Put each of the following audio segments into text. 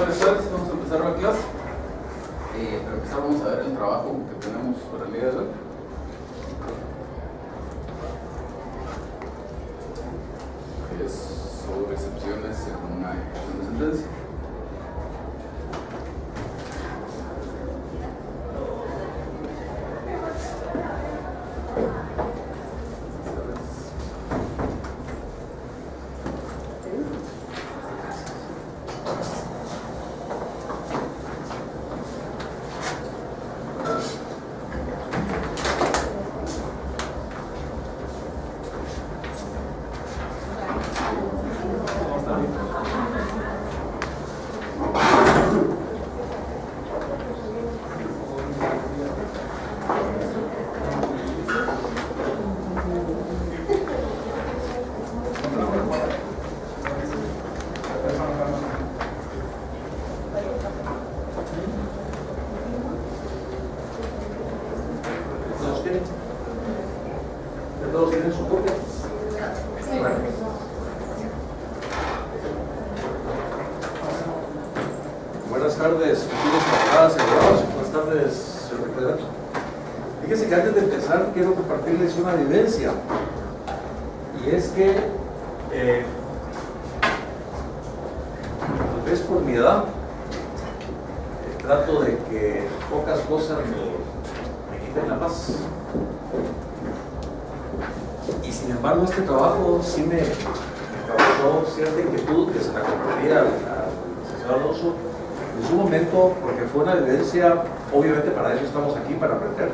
Buenas tardes, vamos a empezar la clase. Para empezar vamos a ver el trabajo que tenemos para el día de hoy. Es sobre excepciones en una ejecución de sentencia. Buenas tardes, futuros abogadas y abogados. Buenas tardes, señor secretario. Fíjese que antes de empezar quiero compartirles una vivencia. Y es que, tal vez por mi edad, trato de que pocas cosas me quiten la paz. Y sin embargo este trabajo sí me causó cierta inquietud que se la compartiría al licenciado Alonso en su momento, porque fue una evidencia, obviamente para eso estamos aquí, para aprender.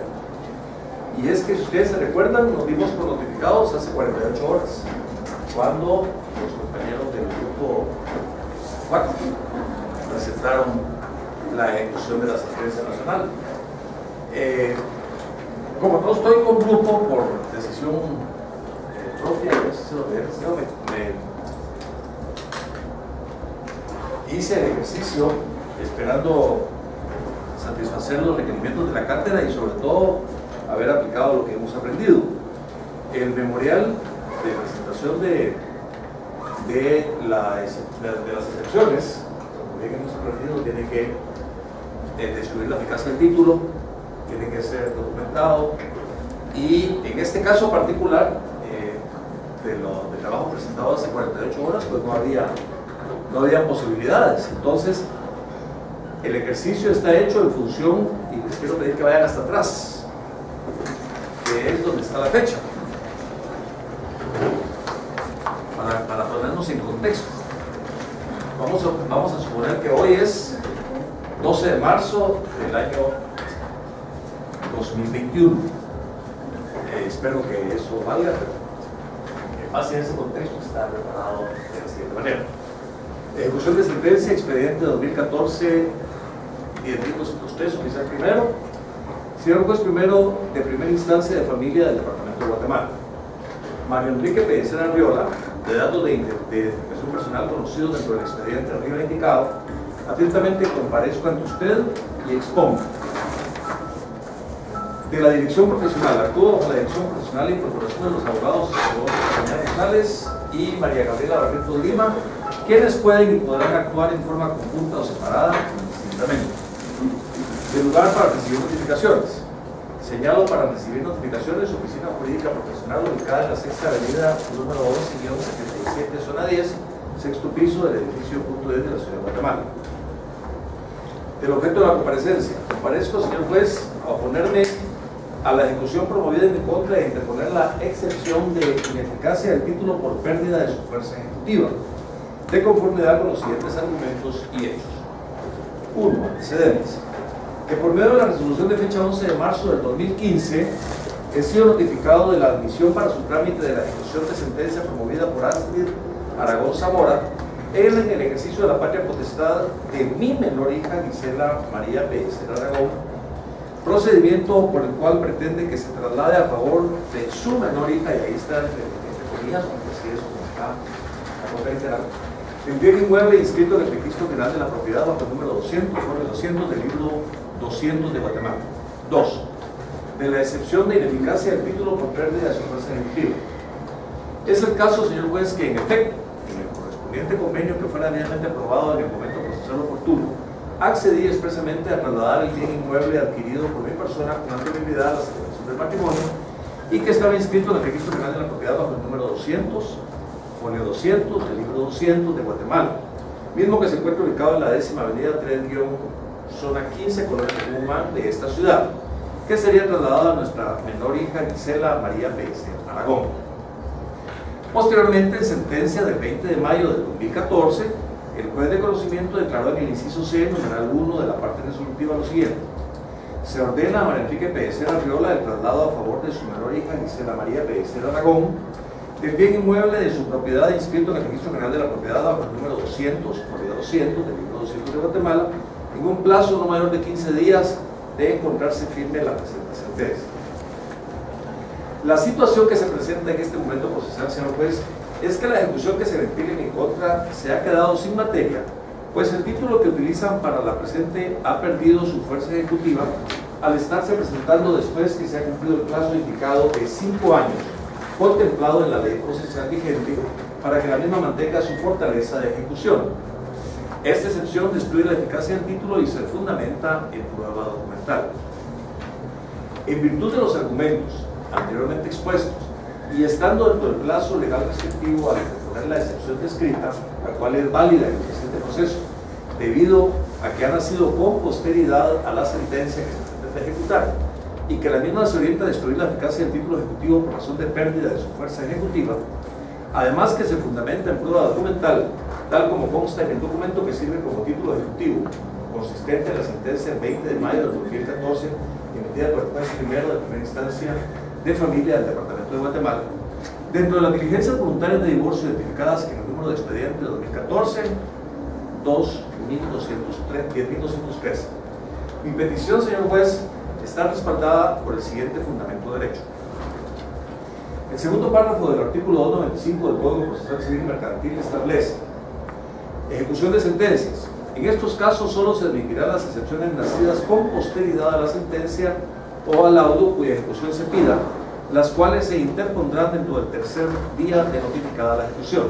Y es que, si ustedes se recuerdan, nos vimos por notificados hace 48 horas, cuando los compañeros del grupo 4 presentaron la ejecución de la sentencia nacional. Como no estoy con grupo por decisión propia, hice el ejercicio esperando satisfacer los requerimientos de la cátedra y sobre todo haber aplicado lo que hemos aprendido. El memorial de presentación de las excepciones, como bien hemos aprendido, tiene que describir la eficacia del título, tiene que ser documentado, y en este caso particular del trabajo presentado hace 48 horas, pues no había posibilidades. Entonces el ejercicio está hecho en función, y les quiero pedir que vayan hasta atrás, que es donde está la fecha, para ponernos en contexto. Vamos a suponer que hoy es 12 de marzo del año 2021. Espero que eso valga, pero en base a ese contexto está preparado de la siguiente manera. Ejecución de sentencia, expediente 2014 10203, oficial primero, señor juez primero de primera instancia de familia del departamento de Guatemala. Mario Enrique Pellicer Arriola, de datos de identificación personal conocidos dentro del expediente arriba indicado, atentamente comparezco ante usted y expongo. De la dirección profesional, actúo bajo la dirección profesional y incorporación de los abogados González y María Gabriela Barreto Lima, quienes pueden y podrán actuar en forma conjunta o separada, indistintamente. De lugar para recibir notificaciones. Señalo para recibir notificaciones oficina jurídica profesional ubicada en la sexta avenida número 11-77, zona 10, sexto piso del edificio Punto 10 de la ciudad de Guatemala. El objeto de la comparecencia. Comparezco, señor juez, a oponerme a la ejecución promovida en mi contra e interponer la excepción de ineficacia del título por pérdida de su fuerza ejecutiva, de conformidad con los siguientes argumentos y hechos. 1. Antecedentes. Que por medio de la resolución de fecha 11 de marzo del 2015 he sido notificado de la admisión para su trámite de la ejecución de sentencia promovida por Astrid Aragón Zamora en el ejercicio de la patria potestad de mi menor hija Gisela María Pellicer Aragón, procedimiento por el cual pretende que se traslade a favor de su menor hija, y ahí está entre comillas, aunque sí eso como está reiterar, el bien inmueble inscrito en el registro general de la propiedad bajo el número 200, sobre 200 del libro 200 de Guatemala. 2. De la excepción de ineficacia del título por pérdida de su fuerza ejecutiva. Es el caso, señor juez, que en efecto, en el correspondiente convenio que fue debidamente aprobado en el momento procesal ser oportuno, accedí expresamente a trasladar el bien inmueble adquirido por mi persona con anterioridad a la celebración del matrimonio y que estaba inscrito en el Registro General de la Propiedad bajo el número 200, folio 200 del libro 200 de Guatemala, mismo que se encuentra ubicado en la 10ª avenida 3- zona 15, colonia Tucumán de esta ciudad, que sería trasladado a nuestra menor hija Gisela María Pérez Aragón. Posteriormente, en sentencia del 20 de mayo de 2014, el juez de conocimiento declaró en el inciso C, numeral 1 de la parte resolutiva lo siguiente: se ordena a María Enrique Pellicer Arriola el traslado a favor de su menor hija Gisela María Pellicer Aragón del bien inmueble de su propiedad inscrito en el Registro General de la Propiedad bajo el número 200, folio 200 del libro 200 de Guatemala, en un plazo no mayor de 15 días de encontrarse firme la presente sentencia. La situación que se presenta en este momento procesal, señor juez, es que la ejecución que se ventila en mi contra se ha quedado sin materia, pues el título que utilizan para la presente ha perdido su fuerza ejecutiva al estarse presentando después que se ha cumplido el plazo indicado de 5 años, contemplado en la ley procesal vigente, para que la misma mantenga su fortaleza de ejecución. Esta excepción destruye la eficacia del título y se fundamenta en prueba documental. En virtud de los argumentos anteriormente expuestos y estando dentro del plazo legal restrictivo al interponer la excepción descrita, la cual es válida en el presente proceso, debido a que ha nacido con posteridad a la sentencia que se pretende ejecutar y que la misma se orienta a destruir la eficacia del título ejecutivo por razón de pérdida de su fuerza ejecutiva, además que se fundamenta en prueba documental, tal como consta en el documento que sirve como título ejecutivo, consistente en la sentencia del 20 de mayo de 2014, emitida por el juez primero de primera instancia de familia del Departamento de Guatemala. Dentro de las diligencias voluntarias de divorcio identificadas en el número de expediente de 2014, 10.203. Mi petición, señor juez, está respaldada por el siguiente fundamento de derecho. El segundo párrafo del artículo 295 del Código Procesal Civil y Mercantil establece: ejecución de sentencias. En estos casos solo se admitirán las excepciones nacidas con posteridad a la sentencia o al laudo cuya ejecución se pida, las cuales se interpondrán dentro del tercer día de notificada la ejecución.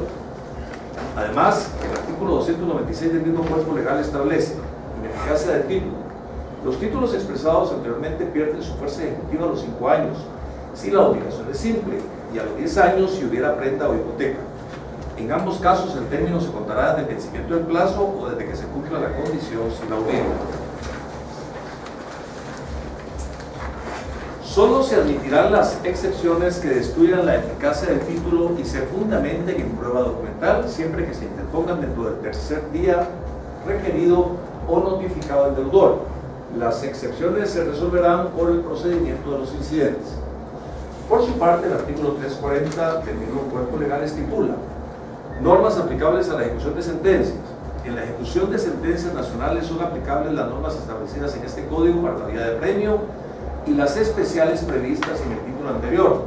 Además, el artículo 296 del mismo cuerpo legal establece ineficacia del título. Los títulos expresados anteriormente pierden su fuerza ejecutiva a los 5 años, si la obligación es simple, y a los 10 años si hubiera prenda o hipoteca. En ambos casos el término se contará desde el vencimiento del plazo o desde que se cumpla la condición si la hubiera. Solo se admitirán las excepciones que destruyan la eficacia del título y se fundamenten en prueba documental, siempre que se interpongan dentro del tercer día requerido o notificado al deudor. Las excepciones se resolverán por el procedimiento de los incidentes. Por su parte, el artículo 340 del mismo cuerpo legal estipula normas aplicables a la ejecución de sentencias. En la ejecución de sentencias nacionales son aplicables las normas establecidas en este código para la vía de premio y las especiales previstas en el título anterior,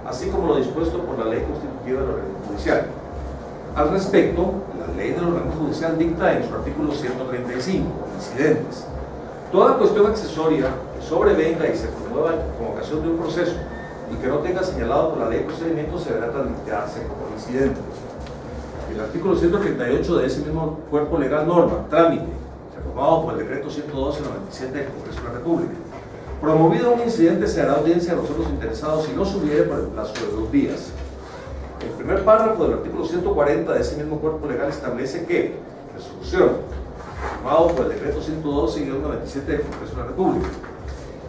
así como lo dispuesto por la ley constitutiva del organismo judicial. Al respecto, la ley del organismo judicial dicta en su artículo 135, incidentes: toda cuestión accesoria que sobrevenga y se promueva con ocasión de un proceso y que no tenga señalado por la ley de procedimiento se deberá tramitarse como incidente. El artículo 138 de ese mismo cuerpo legal norma: trámite, reformado por el decreto 112-97 del Congreso de la República. Promovido un incidente, se hará audiencia a los otros interesados si no se hubiere por el plazo de 2 días. El primer párrafo del artículo 140 de ese mismo cuerpo legal establece que resolución, reformado por el decreto 112-97 del Congreso de la República.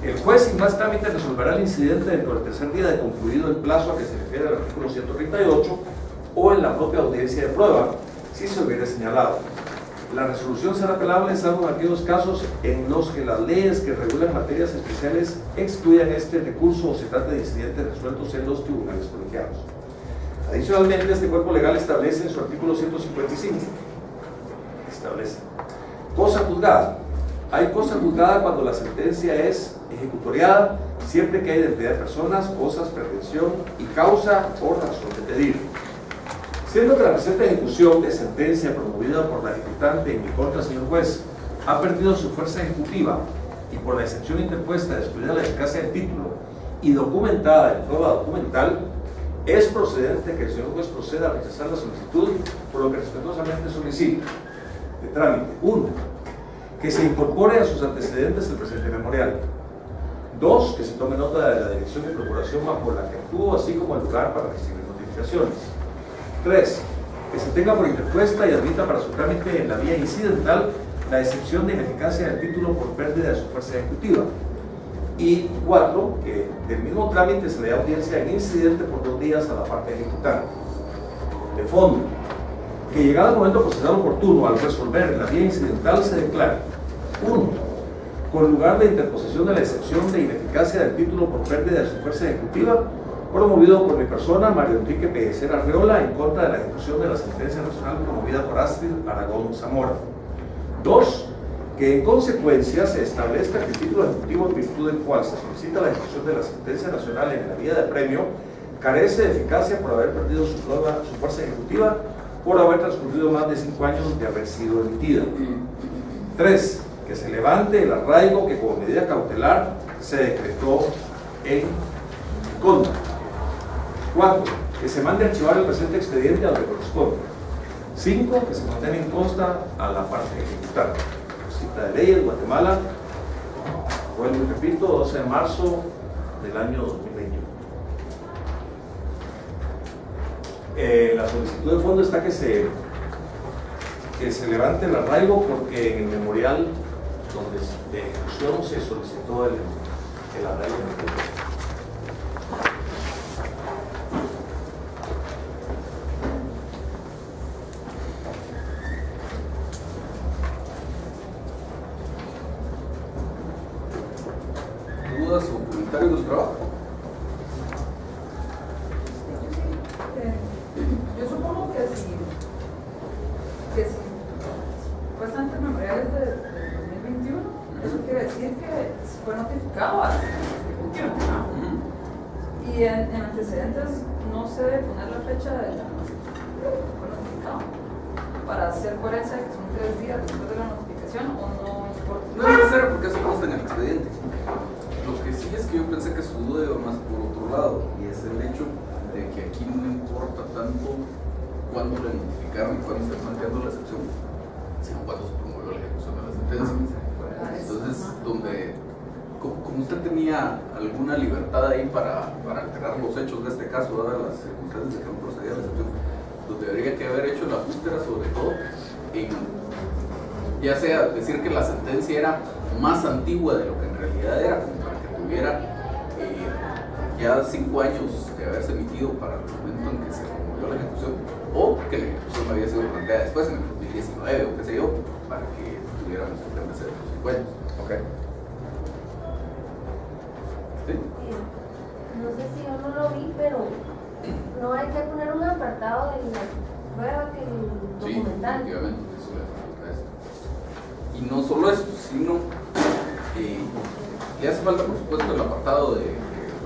El juez sin más trámite resolverá el incidente dentro del tercer día de concluido el plazo a que se refiere al artículo 138 o en la propia audiencia de prueba, si se hubiera señalado. La resolución será apelable salvo en aquellos casos en los que las leyes que regulan materias especiales excluyan este recurso o se trate de incidentes resueltos en los tribunales colegiados. Adicionalmente, este cuerpo legal establece en su artículo 155, establece cosa juzgada. Hay cosa juzgada cuando la sentencia es ejecutoriada, siempre que hay identidad de personas, cosas, pretensión y causa o razón de pedir. Siendo que la presente ejecución de sentencia promovida por la ejecutante en mi contra, señor juez, ha perdido su fuerza ejecutiva y por la excepción interpuesta destruida la eficacia del título y documentada en prueba documental, es procedente que el señor juez proceda a rechazar la solicitud, por lo que respetuosamente solicito. de trámite. 1. Que se incorpore a sus antecedentes el presente memorial. 2. Que se tome nota de la dirección de procuración bajo la que actuó, así como el lugar para recibir notificaciones. 3. Que se tenga por interpuesta y admita para su trámite en la vía incidental la excepción de ineficacia del título por pérdida de su fuerza ejecutiva. Y 4. Que del mismo trámite se le dé audiencia en incidente por 2 días a la parte ejecutante. De fondo, que llegado el momento procesal oportuno al resolver en la vía incidental se declare: 1. Con lugar de interposición de la excepción de ineficacia del título por pérdida de su fuerza ejecutiva, promovido por mi persona, Mario Enrique Pellecer Arreola, en contra de la ejecución de la sentencia nacional promovida por Astrid Aragón Zamora. 2. Que en consecuencia se establezca que el título ejecutivo en virtud del cual se solicita la ejecución de la sentencia nacional en la vía de premio carece de eficacia por haber perdido su fuerza ejecutiva por haber transcurrido más de 5 años de haber sido emitida. 3. Que se levante el arraigo que como medida cautelar se decretó en contra. 4. Que se mande a archivar el presente expediente a donde corresponde. 5. Que se mantenga en consta a la parte ejecutada. Cita de leyes, Guatemala, vuelvo y repito, 12 de marzo del año 2021. La solicitud de fondo está que se levante el arraigo porque en el memorial donde de ejecución se solicitó el arraigo. ¿Dudas o comentarios del trabajo? Yo supongo que si supuestamente el memorial es de 2021, eso quiere decir que fue notificado al Ejecutivo, ¿no? Y en antecedentes no se debe poner la fecha de la fue notificado para hacer coherencia de que son 3 días después de la notificación o no importa. No es necesario porque eso consta en el expediente. Lo que sí es que yo pensé que su duda iba más por otro lado, y es el hecho de que aquí no importa tanto cuándo le notificaron y cuándo se está planteando la excepción, sino cuándo se promovió la ejecución de la sentencia. Entonces, como usted tenía alguna libertad ahí para alterar los hechos de este caso, dadas las circunstancias de que no procedía la excepción, donde habría que haber hecho la búsqueda sobre todo en, ya sea decir que la sentencia era más antigua de lo que en realidad era, como para que tuviera ya 5 años de haberse emitido para el momento en que se promovió la ejecución, o que la ejecución había sido planteada después, en el 2019 o qué sé yo, para que tuviéramos el tema de los 5 años. Okay. ¿Sí? No sé si yo no lo vi, pero no hay que poner un apartado en la prueba que el documental. Sí, efectivamente, eso le falta esto. Y no solo eso, sino le hace falta, por supuesto, el apartado de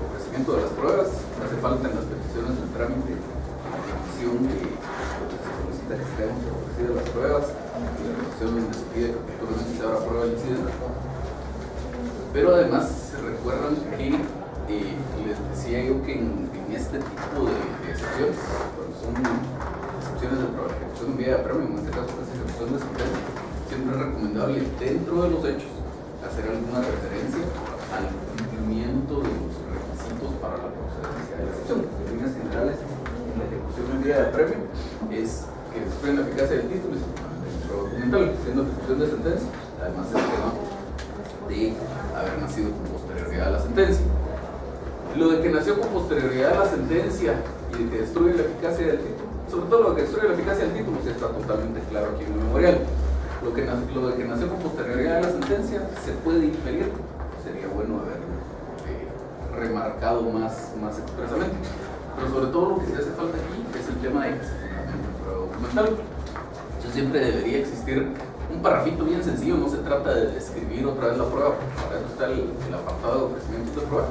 ofrecimiento de las pruebas, hace falta en las peticiones del trámite la petición que se solicita que se hayan ofrecido las pruebas, y la petición donde se pide que oportunamente se abra prueba del incidente. Pero además se recuerdan que les decía yo que en este tipo de excepciones, cuando son excepciones de ejecución en vía de premio, en este caso es ejecución de sentencia, siempre es recomendable dentro de los hechos hacer alguna referencia al cumplimiento de los requisitos para la procedencia de la excepción. En líneas generales, la ejecución en vía de premio es que después la eficacia del título es documental, siendo ejecución de sentencia, además el tema de haber nacido con posterioridad a la sentencia. Lo de que nació con posterioridad a la sentencia y de que destruye la eficacia del título, sobre todo lo de que destruye la eficacia del título, sí está totalmente claro aquí en el memorial. Lo de que nació con posterioridad a la sentencia se puede inferir, sería bueno haberlo remarcado más expresamente. Pero sobre todo lo que sí hace falta aquí es el tema de que se fundamente en prueba documental. Entonces siempre debería existir un parrafito bien sencillo, no se trata de describir otra vez la prueba, para eso está el apartado de ofrecimientos de prueba,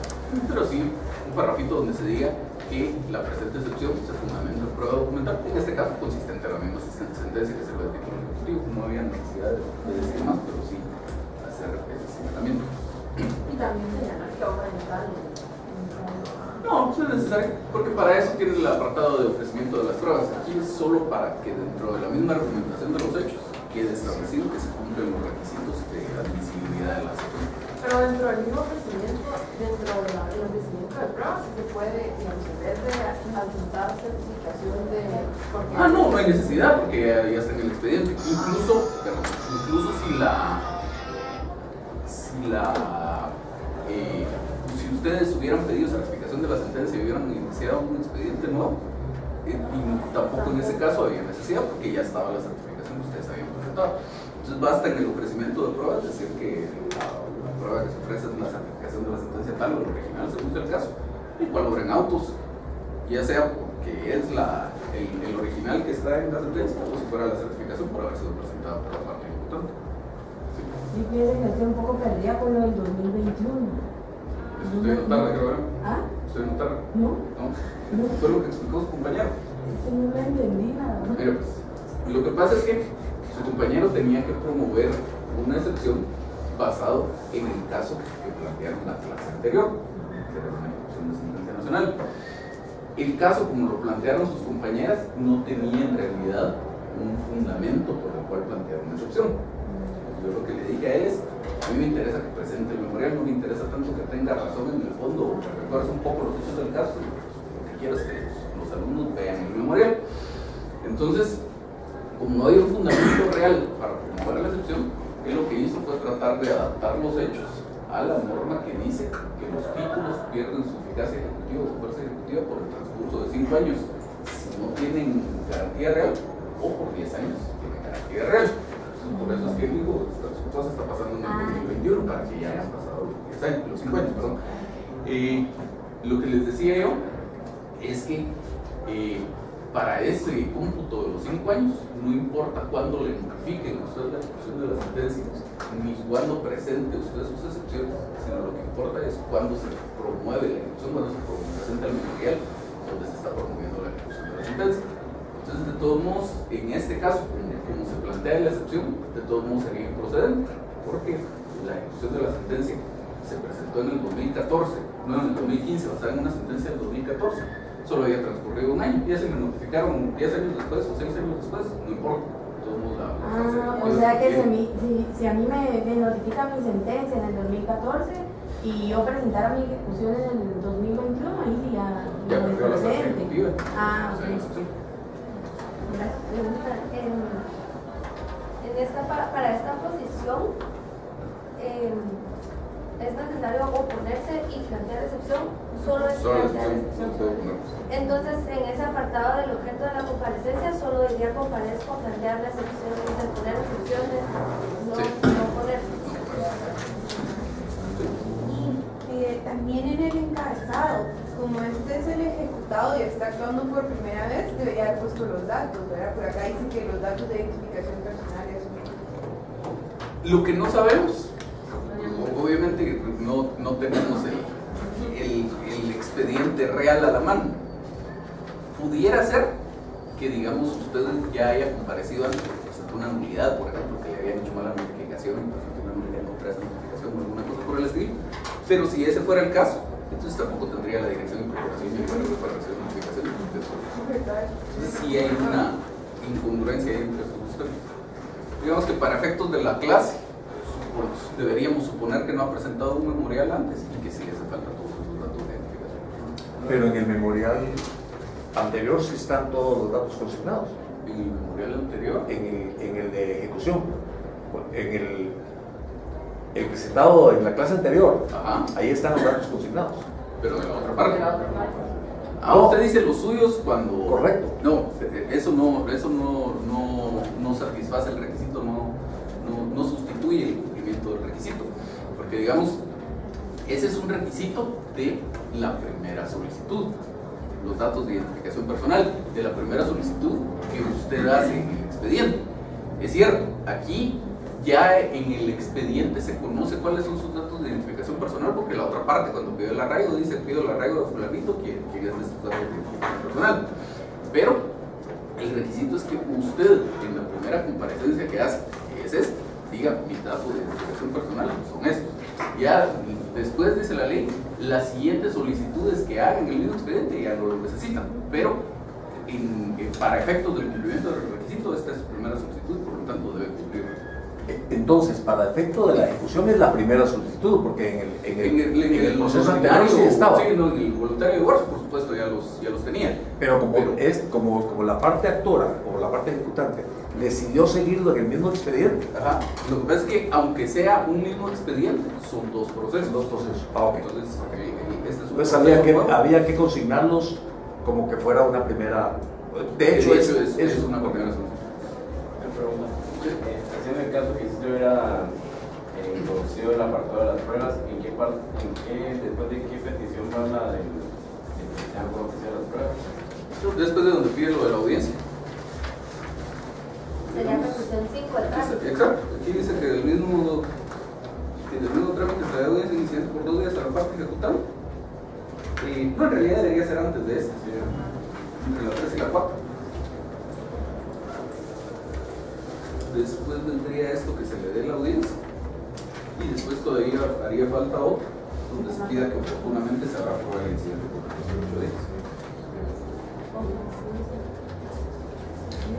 pero sí un parrafito donde se diga que la presente excepción se fundamenta en prueba documental, en este caso consistente en la misma sentencia que se lo de título ejecutivo. No había necesidad de decir más, pero sí hacer ese señalamiento. Y también señalar que obra en tal. No, no es necesario, porque para eso tiene el apartado de ofrecimiento de las pruebas. Aquí es solo para que dentro de la misma argumentación de los hechos quede establecido que se cumplen los requisitos de admisibilidad de la sección. Pero dentro del mismo procedimiento, dentro del ofrecimiento de pruebas, se puede, digamos, en vez de adjuntar certificación de... No hay necesidad porque ya está en el expediente. Incluso si ustedes hubieran pedido certificación de la sentencia y hubieran iniciado un expediente nuevo, y tampoco en ese caso había necesidad porque ya estaba la certificación que ustedes habían presentado. Entonces basta en el ofrecimiento de pruebas decir que la prueba que se ofrece es la certificación de la sentencia tal o el original según sea el caso, igual obra en autos, ya sea porque es el original que está en la sentencia o si fuera la certificación por haber sido presentada por la parte imputante. Sí, fíjense que estoy un poco perdida con lo del 2021. Estoy en tarde, creo, ¿verdad? ¿Ah? Estoy en tarde. No. ¿No? Fue lo que explicó su compañero. Es que no lo entendí nada. Mira, pues, lo que pasa es que su compañero tenía que promover una excepción basado en el caso que plantearon la clase anterior, que era una ejecución de sentencia nacional. El caso, como lo plantearon sus compañeras, no tenía en realidad un fundamento por el cual plantear una excepción. Yo lo que le dije a él es, a mí me interesa que presente el memorial, no me interesa tanto que tenga razón en el fondo o que recuerdes un poco los hechos del caso, lo que quiero es que los alumnos vean el memorial. Entonces, como no hay un fundamento real para promover la excepción, él lo que hizo fue tratar de adaptar los hechos a la norma que dice que los títulos pierden su eficacia ejecutiva o su fuerza ejecutiva por el transcurso de 5 años si no tienen garantía real o por 10 años si tienen garantía real. Por eso es que digo, esta cosa está pasando en el 2021 para que ya hayan pasado los 5 años, perdón. Lo que les decía yo es que para ese cómputo de los 5 años, no importa cuándo le notifiquen a ustedes la ejecución de las sentencias, ni cuándo presente usted sus excepciones, sino lo que importa es cuándo se promueve la ejecución, cuándo se presenta el memorial donde se está promoviendo la ejecución de la sentencia. Entonces, de todos modos, en este caso, como se plantea la excepción, de todos modos sería improcedente, porque la ejecución de la sentencia se presentó en el 2014, no en el 2015, basada en una sentencia del 2014. Solo había transcurrido un año, ya se me notificaron 10 años después o 6 años después, no importa. De todos modos, o sea que si a mí me notifican mi sentencia en el 2014 y yo presentara mi ejecución en el 2021, ahí sí ya perdió la fuerza ejecutiva. Para esta posición es necesario oponerse y plantear excepción, solo es plantear excepción. Entonces, en ese apartado del objeto de la comparecencia, solo diría comparezco a plantear la excepción, poner excepciones, no ponerse. Y también en el encabezado, como este es el ejecutado y está actuando por primera vez, debería haber puesto los datos, ¿verdad? Por acá dice que los datos de identificación personal y eso. Lo que no sabemos, obviamente no tenemos el expediente real a la mano. Pudiera ser que, digamos, usted ya haya comparecido antes, presentó una nulidad, por ejemplo, que le habían hecho mala notificación, presentó una nulidad contra esa notificación o alguna cosa por el estilo. Pero si ese fuera el caso, entonces tampoco tendría la dirección de procuración y el número de reparación de notificación. Entonces sí hay una incongruencia entre esos dos temas. Digamos que para efectos de la clase, deberíamos suponer que no ha presentado un memorial antes y que sí le hace falta todos esos datos de identificación. Pero en el memorial anterior sí están todos los datos consignados. En el memorial anterior. En el de ejecución. En el presentado en la clase anterior. Ajá. Ahí están los datos consignados. Pero de la otra parte. Usted dice los suyos cuando. Correcto. No, eso no satisface el requisito, no sustituye el cumplimiento del requisito. Porque, digamos, ese es un requisito de la primera solicitud. Los datos de identificación personal de la primera solicitud que usted hace en el expediente. Es cierto, aquí ya en el expediente se conoce cuáles son sus datos de identificación personal, porque la otra parte, cuando pidió el arraigo, dice pido el arraigo de fulanito, que es de sus datos de identificación personal. Pero el requisito es que usted, en la primera comparecencia que hace, que es este, diga, mis datos de identificación personal son estos. Ya después, dice la ley, las siguientes solicitudes que hagan en el mismo expediente ya no lo necesitan, pero para efectos del cumplimiento del requisito, esta es su primera solicitud, por lo tanto debe cumplir. Entonces, para efecto de la ejecución es la primera solicitud, porque en el proceso anterior sí estaba. Sí, no, en el voluntario de divorcio, por supuesto, ya los tenía. Pero como la parte actora o la parte ejecutante decidió seguirlo en el mismo expediente. Ajá. Lo que pasa es que, aunque sea un mismo expediente, son dos procesos. Dos procesos. Ah, ok. Entonces, este es un Entonces proceso había que consignarlos como que fuera una primera. De hecho, es una primera solicitud. Así en el caso que si usted hubiera introducido el apartado de las pruebas, después de qué petición va la de que se han conocido las pruebas? Después de donde pide lo de la audiencia. Sería petición 5 el caso. Exacto. Aquí dice que del mismo trámite se da audiencia iniciante por 2 días a la parte ejecutable. No, en realidad debería ser antes de este, entre la 3 y la 4. Después vendría esto que se le dé la audiencia y después todavía haría falta otro donde se pida que oportunamente se haga prueba del incidente por los 8 días.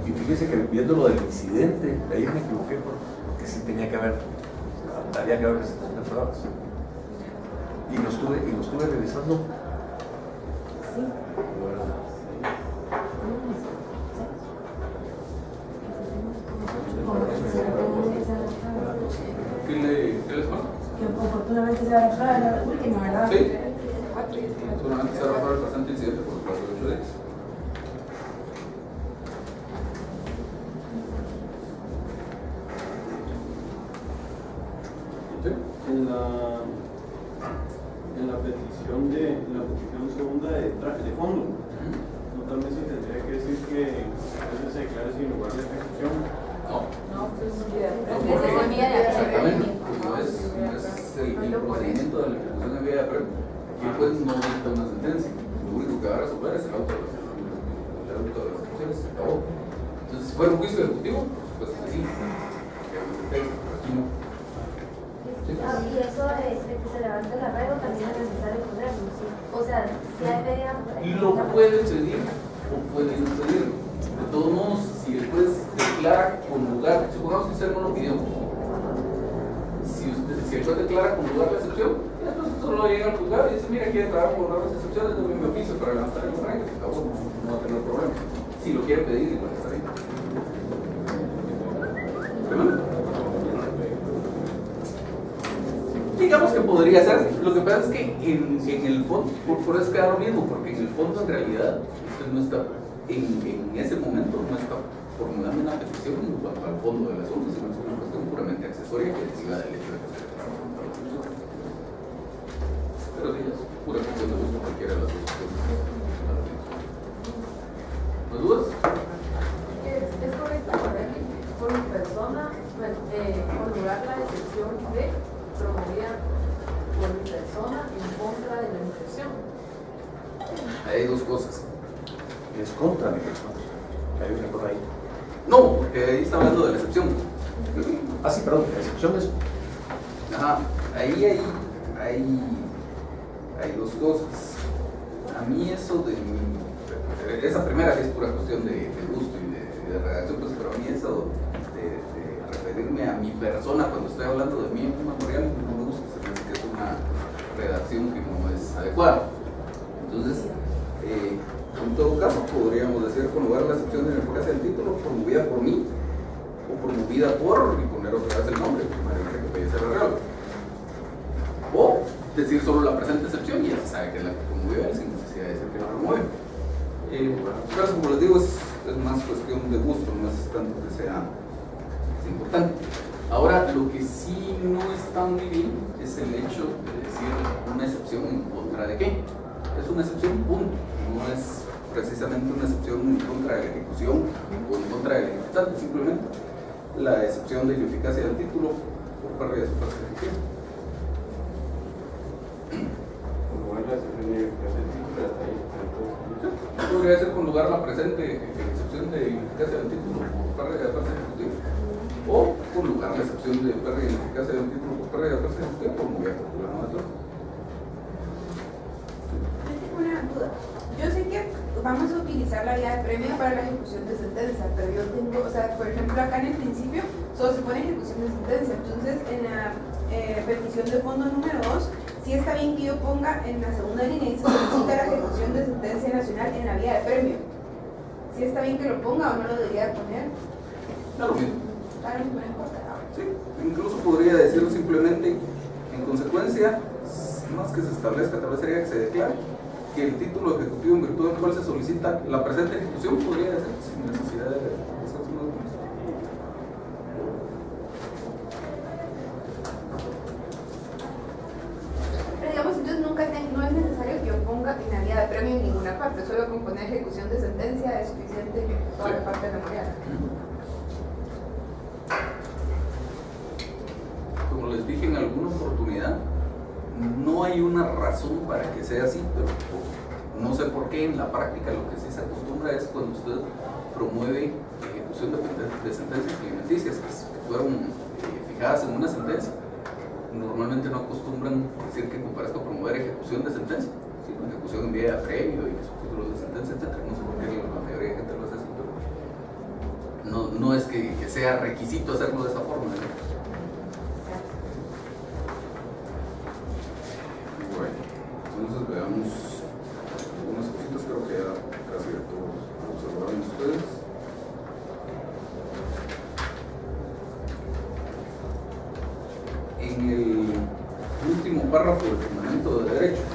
Y fíjese que viendo lo del incidente, ahí me equivoqué porque sí tenía que haber presentación de pruebas. Y lo estuve revisando. Sí. ¿Qué les falta? Que oportunamente se va a arrojar la última, ¿verdad? Sí. Oportunamente se arroja el presente incidente por el plazo de 8 días. ¿Sí? En la petición segunda de fondo, totalmente tendría que decir que entonces se declara sin lugar de ejecución. No, pues exactamente. No es el procedimiento de la ejecución de vía de apremio. Aquí pues no dicta una sentencia. Lo único que va a resolver es el auto de las ejecuciones. Se acabó. Entonces, si fuera un juicio ejecutivo, pues sí. Aquí no. Y eso de que se levante el arraigo también es necesario ponerlo, ¿sí? O sea, si hay media... Y lo puede pedir o puede no pedir. De todos modos, si el juez declara con lugar, supongamos que usted no lo pidió, si el juez declara con lugar la excepción, entonces solo llega al juzgado y dice, mira, quiere declarar con lugar las excepciones de mi oficio para levantar el arraigo, se acabó, no va a tener problema. Si lo quiere pedir, igual está bien. Digamos que podría ser. Lo que pasa es que en el fondo, por eso queda lo mismo, porque en el fondo en realidad usted no está, en ese momento no está formulando una petición en cuanto al fondo del asunto, sino es una cuestión puramente accesoria que deriva del hecho de que se le está realizando la petición. Pero sí, es pura cuestión de gusto cualquiera de las dos opciones. ¿Más dudas? Es correcto poner que por mi persona, conjugar la excepción de promovida por mi persona en contra de la infracción. Hay dos cosas. Es contra mi persona. Hay una cosa ahí. No, porque ahí está hablando de la excepción. Ah, sí, perdón, la excepción es. Ajá, ahí hay dos cosas. A mí eso de esa primera que es pura cuestión de gusto y de redacción, pues, pero a mí eso de referirme a mi persona cuando estoy hablando de mí en un memorial no me gusta, se me hace que es una redacción que no es adecuada. Entonces, en todo caso, podríamos decir con lugar la excepción de la eficacia del título promovida por mí o promovida por, y poner otra vez el nombre, María Enrique Pellicer Arreola. O decir solo la presente excepción y ya se sabe que es la que promovió él sin necesidad de decir que la promueve. Pero como les digo, es más cuestión de gusto, no es tanto que sea importante. Ahora, lo que sí no está muy bien es el hecho de decir una excepción en contra de qué. Es una excepción, punto. No es precisamente una excepción en contra de la ejecución o en contra del ejecutante, simplemente la excepción de ineficacia del título por pérdida de su fuerza ejecutiva. Podría ser con lugar la presente excepción de ineficacia del título por pérdida de fuerza ejecutiva, o con lugar la excepción de pérdida de ineficacia del título por pérdida de fuerza ejecutiva por movida popular no de todo. Yo tengo una duda. Yo sé que vamos a utilizar la vía de premio para la ejecución de sentencia, pero yo tengo, o sea, por ejemplo, acá en el principio solo se pone ejecución de sentencia, entonces en la petición de fondo número 2, sí está bien que yo ponga en la segunda línea y se solicita la ejecución de sentencia nacional en la vía de premio. ¿Sí está bien que lo ponga o no lo debería poner? No, lo mismo. Claro, no importa. Sí, incluso podría decirlo simplemente, en consecuencia, más que se establezca, tal vez sería que se declare que el título ejecutivo en virtud del cual se solicita la presente ejecución podría ser sin necesidad de hacer su documento. Pero digamos, entonces no es necesario que yo ponga en la vía de premio en ninguna parte, solo con poner ejecución de sentencia es suficiente que toda la parte memorial. Como les dije en alguna oportunidad, no hay una razón para que sea así, pero no sé por qué en la práctica lo que sí se acostumbra es cuando usted promueve ejecución de sentencias alimenticias que fueron fijadas en una sentencia. Normalmente no acostumbran decir que comparezca a promover ejecución de sentencia, sino ejecución en vía de premio y que sus títulos de sentencia, etc. No sé por qué la mayoría de gente lo hace así, pero no es que sea requisito hacerlo de esa forma, ¿no? Entonces veamos algunas cositas, creo que ya casi de todos observaron ustedes. En el último párrafo del fundamento de derecho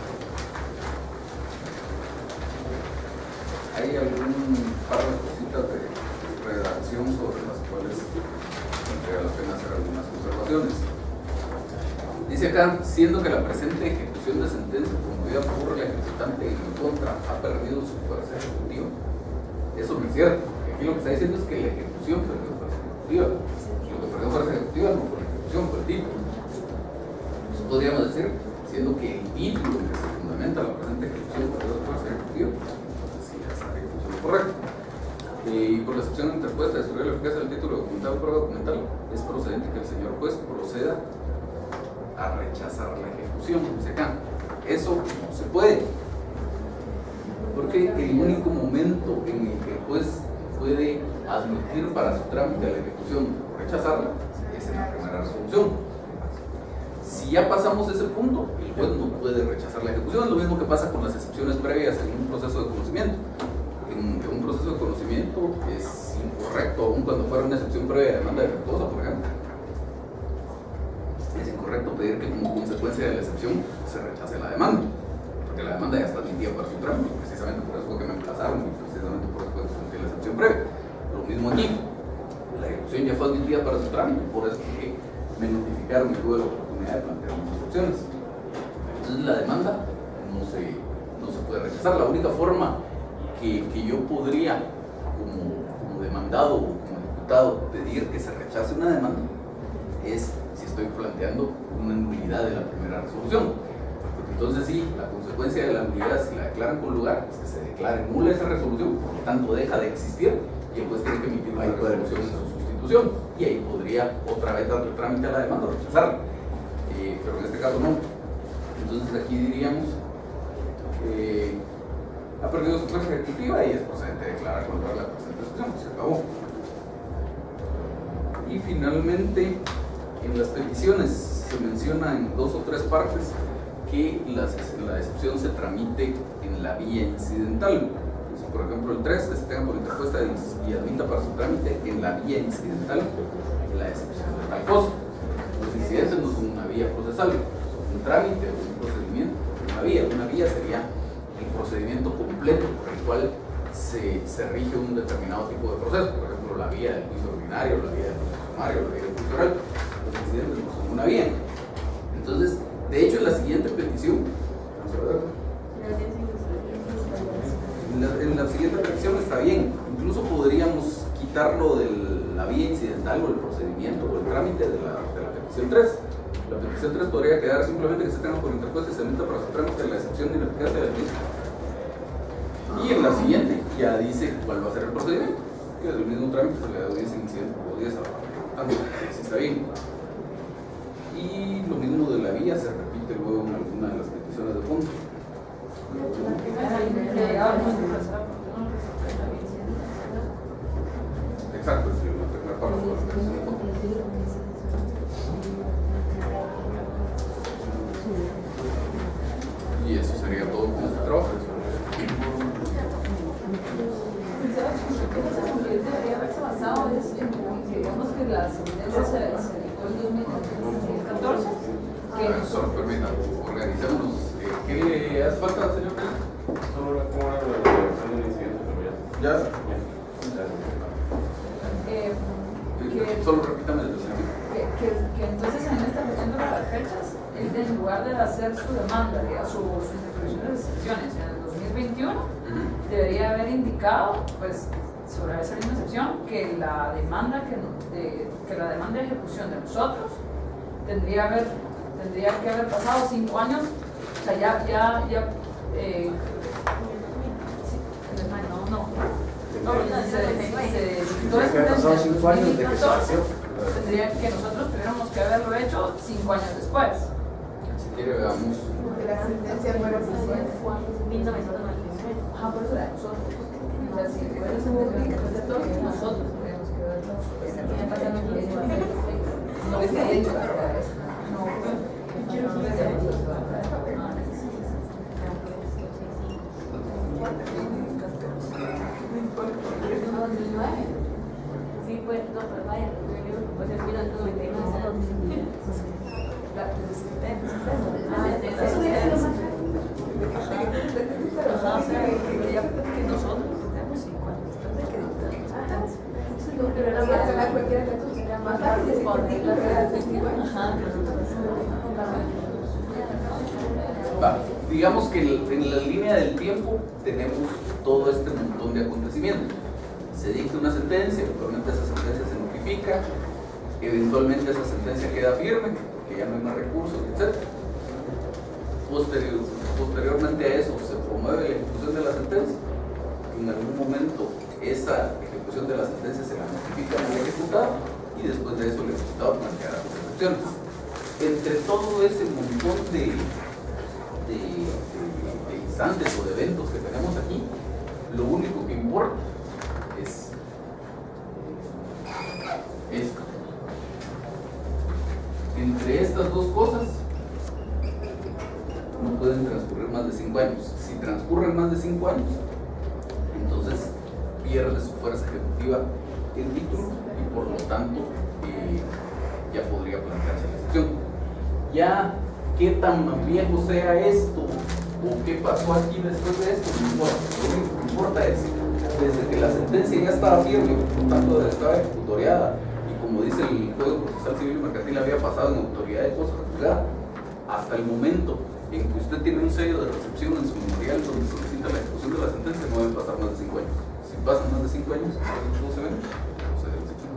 hay algún par de cositas de redacción sobre las cuales vale la pena hacer algunas observaciones. Dice acá, siendo que la presente ejecución de sentencia promovida por el ejecutante en contra ha perdido su fuerza ejecutiva. Eso no es cierto. Aquí lo que está diciendo es que la ejecución perdió fuerza ejecutiva. Lo que perdió fuerza ejecutiva no fue la ejecución, fue el título. Eso podríamos decir, siendo que el título en que se fundamenta la presente ejecución perdió su fuerza ejecutiva, entonces sí, esa ejecución es correcta. Y por la excepción interpuesta de destruir la eficacia del título documental o prueba documental, es procedente que el señor juez proceda a rechazar la ejecución, dice acá. Eso no se puede, porque el único momento en el que el juez puede admitir para su trámite la ejecución o rechazarla es en la primera resolución. Si ya pasamos ese punto, el juez no puede rechazar la ejecución. Es lo mismo que pasa con las excepciones previas en un proceso de conocimiento. En un proceso de conocimiento es incorrecto, aun cuando fuera una excepción previa de demanda defectuosa, por ejemplo. Es incorrecto pedir que como consecuencia de la excepción se rechace la demanda, porque la demanda ya está admitida para su trámite, precisamente por eso fue que me emplazaron y precisamente por eso fue que presenté la excepción previa. Lo mismo aquí, la ejecución ya fue admitida para su trámite, por eso que me notificaron y tuve la oportunidad de plantear mis excepciones. Entonces la demanda no se puede rechazar. La única forma que yo podría como demandado o como diputado pedir que se rechace una demanda es si estoy planteando una nulidad de la primera resolución. Porque entonces sí, la consecuencia de la nulidad, si la declaran con lugar, es que se declare nula esa resolución, por lo tanto deja de existir y el juez tiene que emitir una resolución en su sustitución, y ahí podría otra vez darle trámite a la demanda o rechazarla, pero en este caso no. Entonces aquí diríamos ha perdido su fuerza ejecutiva y es procedente declarar con lugar la presente excepción, se acabó. Y finalmente, en las peticiones se menciona en 2 o 3 partes que la excepción se tramite en la vía incidental. Entonces, por ejemplo, el 3, que se tenga por interpuesta y admita para su trámite en la vía incidental la excepción de tal cosa. Los incidentes no son una vía procesal, son un trámite o un procedimiento. Una vía sería el procedimiento completo por el cual se rige un determinado tipo de proceso. Por ejemplo, la vía del juicio ordinario, la vía del juicio sumario, la vía del juicio oral. Los incidentes no son una vía. Entonces, de hecho, en la siguiente petición, vamos a ver, en la siguiente petición está bien. Incluso podríamos quitarlo de la vía incidental o el procedimiento o el trámite de la petición 3. La petición 3 podría quedar simplemente que se tenga por interpuesta y se emita para su trámite la excepción de ineficacia del mismo. Y en la siguiente ya dice cuál va a ser el procedimiento, que es el mismo trámite, se le da audiencia incidente por 10 a la parte. Si está bien. Y lo mismo de la vía se repite luego en alguna de las peticiones de fondo. Exacto, es la primera parte de la realización de fondo. Y eso sería todo con este trabajo. Debería haberse basado en que digamos que la sentencia se dictó en 2014. Solo permita, organizémonos. ¿Qué le hace falta, señor Pérez? Solo como una redacción del incidente, pero ya. Ya. Solo repítame el principio. Que entonces en esta cuestión de las fechas, en lugar de hacer su demanda, digamos, su interpretación de excepciones en el 2021, debería haber indicado, pues, sobre esa misma excepción, que la demanda que la demanda de ejecución de nosotros tendría que haber pasado 5 años, o sea, tendría que nosotros tuviéramos que haberlo hecho 5 años después. Si quiere, veamos. Porque la sentencia fue reciente. Ajá, por eso de nosotros. O sea, si fuera sentencia de todos, nosotros tendríamos que verlo. No es que ha hecho eso. Sí, pues, no, pero vaya, pues el final no me tengo Digamos que en la línea del tiempo tenemos todo este montón de acontecimientos. Se dicta una sentencia, eventualmente esa sentencia se notifica, eventualmente esa sentencia queda firme, porque ya no hay más recursos, etc. Posteriormente a eso se promueve la ejecución de la sentencia. En algún momento esa ejecución de la sentencia se la notifica al ejecutado y después de eso el ejecutado planteará sus excepciones. Entre todo ese montón de instantes o de eventos que tenemos aquí, lo único que importa es esto. Entre estas dos cosas no pueden transcurrir más de 5 años. Si transcurren más de 5 años, entonces pierde su fuerza ejecutiva el título y por lo tanto ya podría plantearse la excepción. Ya qué tan viejo sea esto o qué pasó aquí después de esto, no importa. Lo único que importa es desde que la sentencia ya estaba firme, por lo tanto estaba ejecutoriada y como dice el Código Procesal Civil y Mercantil había pasado en autoridad de cosa juzgada, hasta el momento en que usted tiene un sello de recepción en su memorial donde solicita la ejecución de la sentencia, no deben pasar más de 5 años. Si pasan más de 5 años, esos 12 eventos, se deben excepción.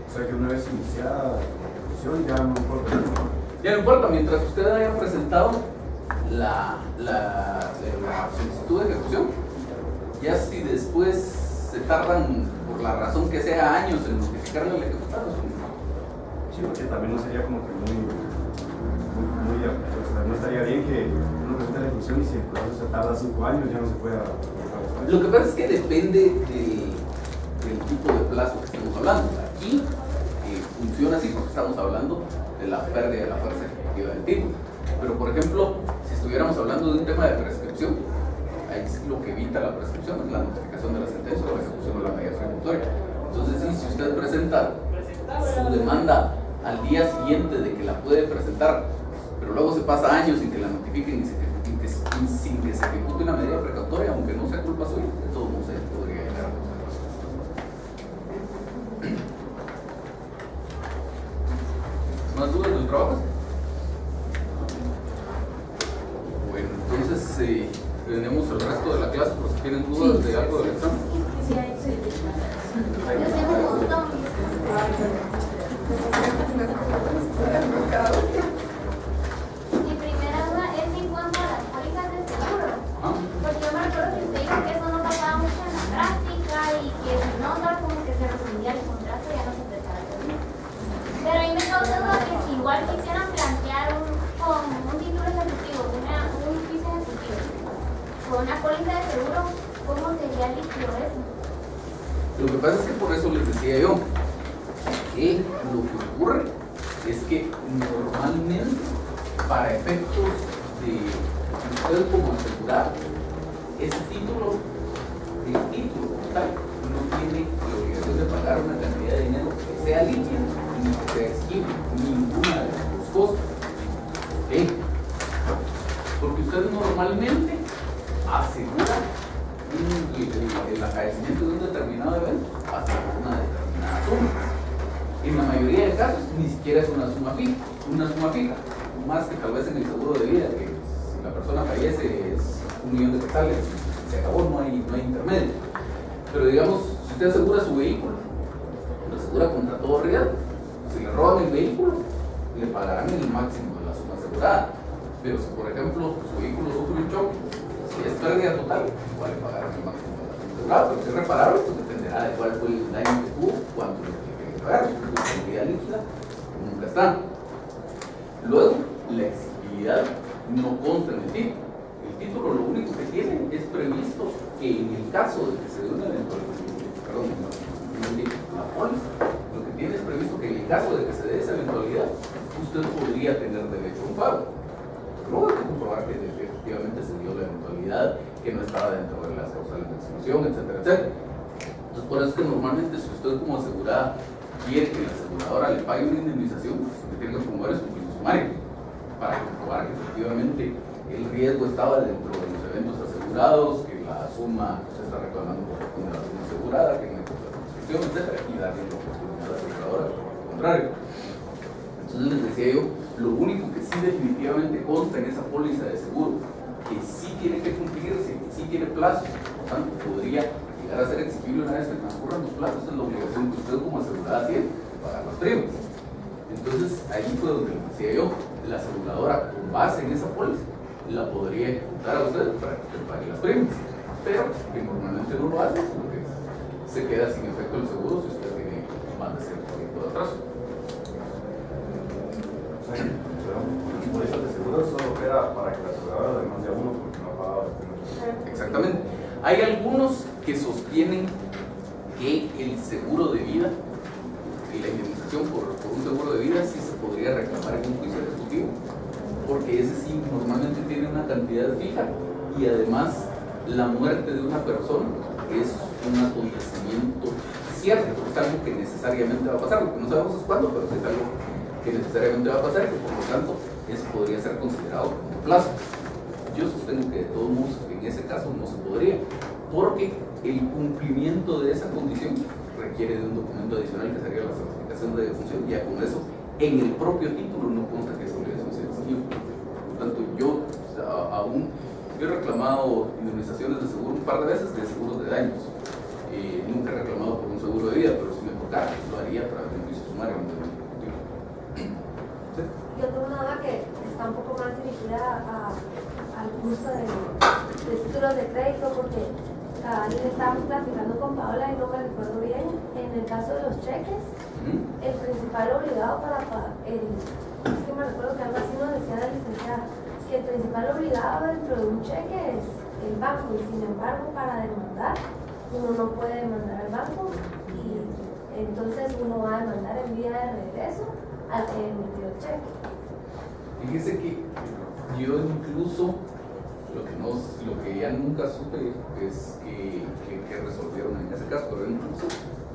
O sea que una vez iniciada la ejecución ya no importa. Ya no importa, mientras usted haya presentado la solicitud de ejecución, ya si después se tardan, por la razón que sea, años en notificarle al ejecutado, Sí, porque también no sería como que o sea, no estaría bien que uno presente la ejecución y si el proceso se tarda 5 años ya no se pueda. Lo que pasa es que depende del tipo de plazo que estemos hablando. Aquí funciona así porque estamos hablando de la pérdida de la fuerza ejecutiva del título. Pero, por ejemplo, si estuviéramos hablando de un tema de prescripción, ahí sí lo que evita la prescripción es la notificación de la sentencia o la ejecución de la medida ejecutoria. Entonces, sí, si usted presenta su demanda al día siguiente de que la puede presentar, pero luego se pasa años sin que la notifiquen y sin que se ejecute una medida precautoria, aunque no sea culpa suya, de todo no se podría llegar a pasar. ¿Más dudas del trabajo? Bueno, entonces tenemos el resto de la clase por si tienen dudas de algo del examen. Sí, sí. Yo tengo un montón. Mi primera duda es en cuanto a las pólizas de seguro. Porque yo me recuerdo que usted dijo que eso no pasaba mucho en la práctica y que si no, tal como que se resolvía sería líquido eso. Lo que pasa es que por eso les decía yo que lo que ocurre es que normalmente para efectos de usted como asegurado, ese título, el título como tal, no tiene la obligación de pagar una cantidad de dinero que sea líquida ni que sea exigible, ninguna de las dos cosas. ¿Okay? Porque usted normalmente asegura el acaecimiento de un determinado evento hasta una determinada suma. En la mayoría de casos ni siquiera es una suma fija, más que tal vez en el seguro de vida, que si la persona fallece es 1 millón de quetzales, se acabó, no hay intermedio. Pero digamos, si usted asegura su vehículo, lo asegura contra todo riesgo, si le roban el vehículo, le pagarán el máximo de la suma asegurada. Pero si por ejemplo su vehículo sufre un choque, si es pérdida total, igual le pagarán el máximo de la suma asegurada. Pero si es reparable, pues dependerá de cuál fue el daño que tuvo, cuánto le tiene que pagar. La cantidad líquida nunca está. Luego, la exigibilidad no consta en el título. El título lo único que tiene es previsto que en el caso de que se dé una eventualidad, la póliza, lo que tiene es previsto que en el caso de que se dé esa eventualidad, usted podría tener derecho a un pago. Luego hay que comprobar que efectivamente se dio la eventualidad, que no estaba dentro de las causales de exclusión, etcétera, etcétera. Entonces, por eso es que normalmente si usted como asegurada quiere que la aseguradora le pague una indemnización, lo que tiene que promover es un juicio sumario para comprobar que efectivamente el riesgo estaba dentro de los eventos asegurados, que la suma que usted está reclamando corresponde a la suma asegurada, que no hay cosa de exclusión, etcétera, y darle la oportunidad a la aseguradora, por el contrario. Entonces les decía yo, lo único que sí definitivamente consta en esa póliza de seguro, que sí tiene que cumplirse, que sí tiene plazos, por tanto podría llegar a ser exigible una vez que transcurran los plazos, es la obligación que usted como asegurada tiene de pagar las primas. Entonces ahí fue donde le decía yo, la aseguradora con base en esa póliza la podría ejecutar a usted para que usted pague las primas, pero que normalmente no lo hace porque se queda sin efecto el seguro si usted tiene más de cierto tiempo de atraso. Las pólizas de seguro solo opera para que la aseguradora demande a uno porque no ha pagado las primas. Exactamente. Hay algunos que sostienen que el seguro de vida y la indemnización por un seguro de vida sí se podría reclamar en un juicio ejecutivo, porque ese sí normalmente tiene una cantidad fija y además la muerte de una persona es un acontecimiento cierto, es algo que necesariamente va a pasar, lo que no sabemos es cuándo, pero es algo que necesariamente va a pasar y que por lo tanto eso podría ser considerado como plazo. Yo sostengo que de todos modos en ese caso no se podría, porque el cumplimiento de esa condición requiere de un documento adicional que sería la certificación de defunción, y ya con eso en el propio título no consta que esa obligación sea exigible. Por lo tanto, yo he reclamado indemnizaciones de seguro un par de veces de seguros de daños. Nunca he reclamado por un seguro de vida, pero si me tocara, lo haría a través de un juicio sumario. ¿Sí? Yo tengo una duda que está un poco más dirigida al curso de títulos de crédito, porque ayer estábamos platicando con Paola y no me recuerdo bien, en el caso de los cheques, el principal obligado para pagar, es que me recuerdo que algo así nos decía la licenciada, que el principal obligado dentro de un cheque es el banco, y sin embargo para demandar uno no puede demandar al banco, y entonces uno va a demandar en vía de regreso al que emitió el cheque. Fíjese que yo incluso lo que ya nunca supe es que resolvieron en ese caso, pero incluso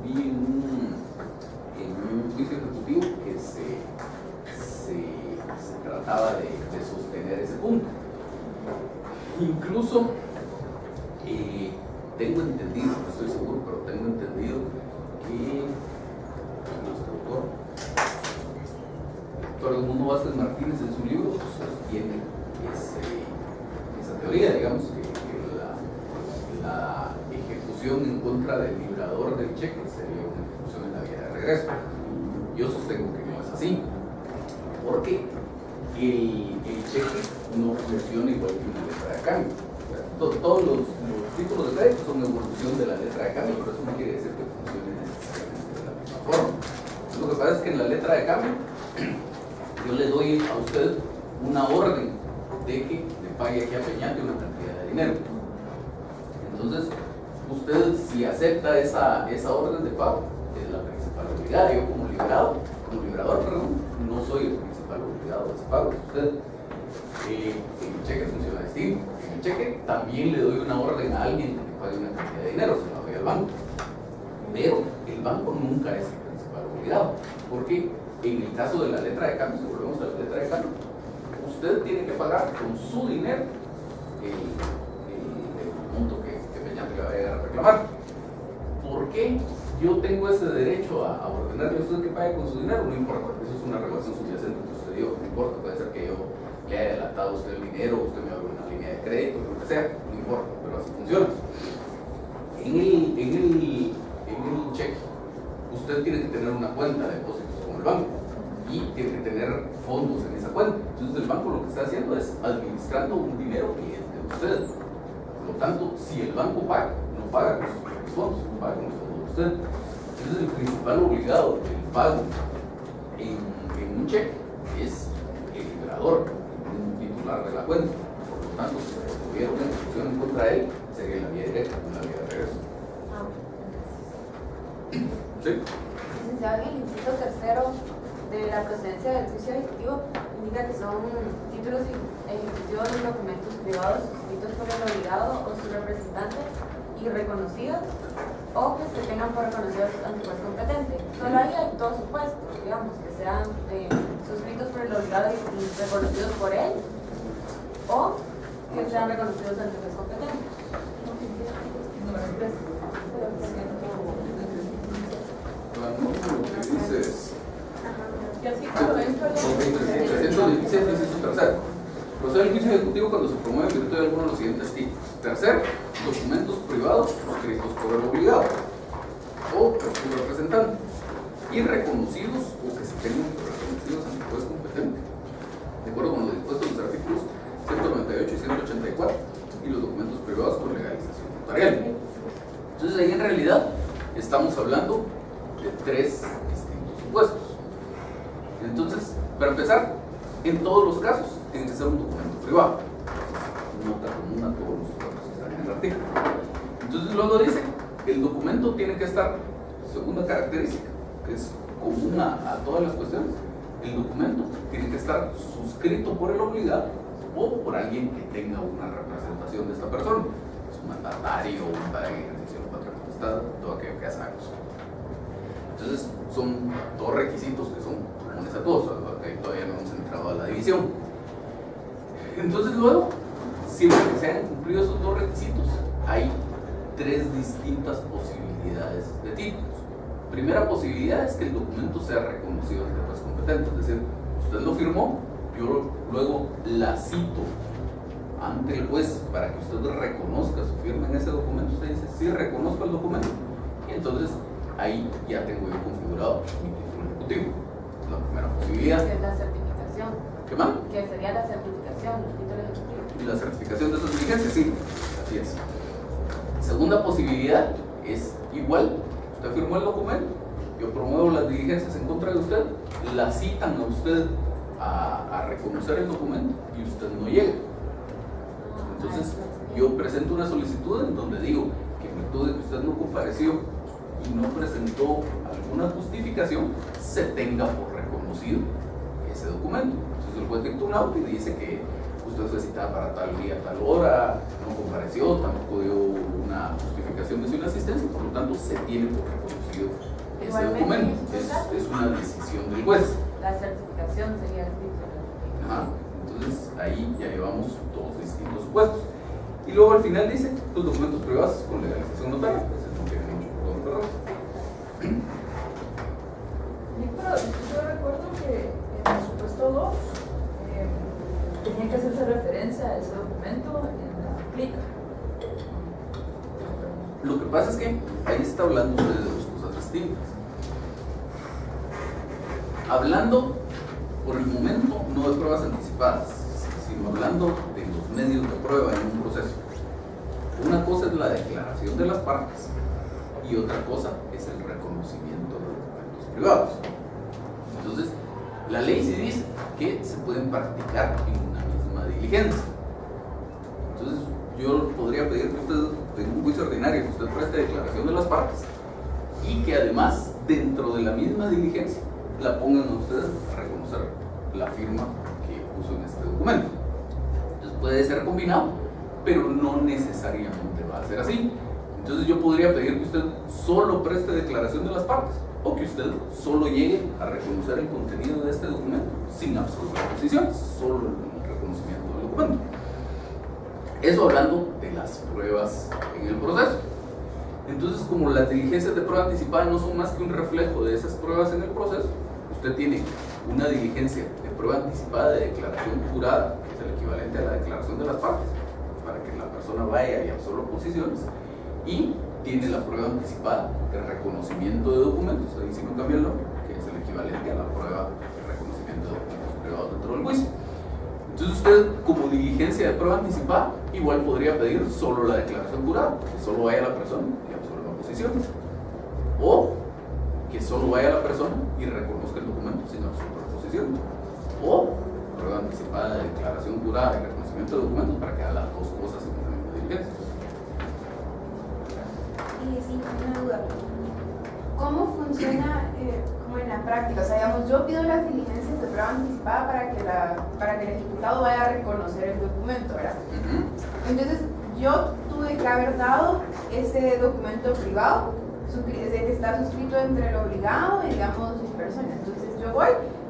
vi en un juicio ejecutivo que se trataba de sostener ese punto. Incluso tengo entendido, no estoy seguro, pero tengo entendido que nuestro doctor Edmundo Vázquez Martínez en su libro sostiene esa teoría, digamos, que la ejecución en contra del librador del cheque sería una ejecución en la vía de regreso. Yo sostengo que no es así, porque el cheque no funciona igual que una letra de cambio. Todos los títulos de crédito son evolución de la letra de cambio, pero eso no quiere decir que funcione necesariamente de la misma forma. Lo que pasa es que en la letra de cambio yo le doy a usted una orden de que le pague aquí a Peñate una cantidad de dinero. Entonces, usted si acepta esa orden de pago, es la principal obligada. Yo como liberador, no soy el principal obligado de ese pago, es usted. En el cheque funciona distinto. En el cheque también le doy una orden a alguien que pague una cantidad de dinero, se la doy al banco. Pero el banco nunca es el principal obligado, porque en el caso de la letra de cambio, si volvemos a la letra de cambio, usted tiene que pagar con su dinero el monto que mediante le va a llegar a reclamar. ¿Por qué yo tengo ese derecho a ordenarle a usted que pague con su dinero? No importa, eso es una relación subyacente que usted dio, no importa, puede ser que yo le haya adelantado a usted el dinero, usted me abre una línea de crédito, lo que sea, no importa, pero así funciona. En el cheque, usted tiene que tener una cuenta de depósitos con el banco y tiene que tener fondos en esa cuenta. Entonces el banco lo que está haciendo es administrando un dinero que es de usted. Por lo tanto, si el banco paga, no paga con sus propios fondos, paga con los fondos de usted. Entonces el principal obligado del pago en un cheque es el liberador, un titular de la cuenta. Por lo tanto, si se tuviera una ejecución en contra de él, sería la vía directa, no la vía de regreso. ¿Sí? Licenciado, en el inciso tercero de la procedencia del juicio ejecutivo indica que son títulos ejecutivos de documentos privados suscritos por el obligado o su representante y reconocidos o que se tengan por reconocidos ante el juez competente. Solo ahí hay dos supuestos, digamos, que sean suscritos por el obligado y reconocidos por él o que sean reconocidos ante el juez competente. Número 3. Y así cuando entra el 316 dice su tercero. Procede el juicio ejecutivo cuando se promueve en virtud de alguno de los siguientes títulos. Tercer, documentos privados suscritos por el obligado o por su representante y reconocidos o que se tengan por reconocidos ante el juez competente, de acuerdo con lo dispuesto en los artículos 198 y 184 y los documentos privados con legalización notarial. Entonces ahí en realidad estamos hablando de tres distintos supuestos. Entonces, para empezar, en todos los casos tiene que ser un documento privado. Nota común a todos los supuestos que están en el artículo. Entonces luego dice, el documento tiene que estar, segunda característica, que es común a todas las cuestiones, el documento tiene que estar suscrito por el obligado o por alguien que tenga una representación de esta persona. Es un mandatario, un padre en ejercicio de patria potestad, todo aquello que hacemos. Entonces son dos requisitos que son comunes a todos, okay, todavía no hemos entrado a la división. Entonces luego, siempre que se hayan cumplido esos dos requisitos, hay tres distintas posibilidades de títulos. Primera posibilidad es que el documento sea reconocido ante el juez competente, es decir, usted lo firmó, yo luego la cito ante el juez para que usted reconozca su firma en ese documento. Usted dice, sí, reconozco el documento, y entonces ahí ya tengo yo configurado mi título ejecutivo. Es la primera posibilidad. Que es la certificación. ¿Qué más? Que sería la certificación del título ejecutivo. Y la certificación de esas diligencias, sí, así es. Segunda posibilidad es igual, usted firmó el documento, yo promuevo las diligencias en contra de usted, la citan a usted a reconocer el documento y usted no llega. Entonces yo presento una solicitud en donde digo que en virtud de que usted no compareció y no presentó alguna justificación, se tenga por reconocido ese documento. Entonces el juez dicta un auto y dice que usted fue citada para tal día, tal hora, no compareció, tampoco dio una justificación de su inasistencia, por lo tanto se tiene por reconocido ese documento. Es una decisión del juez. La certificación sería el título. Ajá. Entonces ahí ya llevamos dos distintos supuestos. Y luego al final dice los documentos privados con legalización notaria. Pues no tiene mucho perdón. Pero yo recuerdo que en el supuesto 2 tenía que hacerse referencia a ese documento en la plica. Lo que pasa es que ahí está hablando usted de dos cosas distintas. Hablando por el momento no de pruebas anticipadas, sino hablando de los medios de prueba en un proceso. Una cosa es la declaración de las partes y otra cosa es el reconocimiento de los documentos privados. Entonces, la ley sí dice que se pueden practicar en una misma diligencia. Entonces, yo podría pedir que usted en un juicio ordinario que usted preste declaración de las partes y que además dentro de la misma diligencia la pongan a ustedes a reconocer la firma que puso en este documento. Entonces puede ser combinado, pero no necesariamente va a ser así. Entonces yo podría pedir que usted solo preste declaración de las partes o que usted solo llegue a reconocer el contenido de este documento sin absoluta oposición, solo el reconocimiento del documento. Eso hablando de las pruebas en el proceso. Entonces, como las diligencias de prueba anticipada no son más que un reflejo de esas pruebas en el proceso, usted tiene una diligencia de prueba anticipada de declaración jurada, que es el equivalente a la declaración de las partes, para que la persona vaya y absorba posiciones, y tiene la prueba anticipada de reconocimiento de documentos, ahí sí no cambia el nombre, que es el equivalente a la prueba de reconocimiento de documentos privados dentro del juicio. Entonces usted, como diligencia de prueba anticipada, igual podría pedir solo la declaración jurada, que solo vaya la persona y absorba posiciones, o que solo vaya la persona y reconozca el documento sin absorber posiciones, o prueba anticipada de declaración jurada y reconocimiento de documentos para que haga las dos cosas en una misma diligencia. Sí, una duda. ¿Cómo funciona como en la práctica? O sea, digamos, yo pido las diligencias de prueba anticipada para que el ejecutado vaya a reconocer el documento, ¿verdad? Entonces, yo tuve que haber dado ese documento privado, que está suscrito entre el obligado y, digamos, mi persona. Entonces, yo voy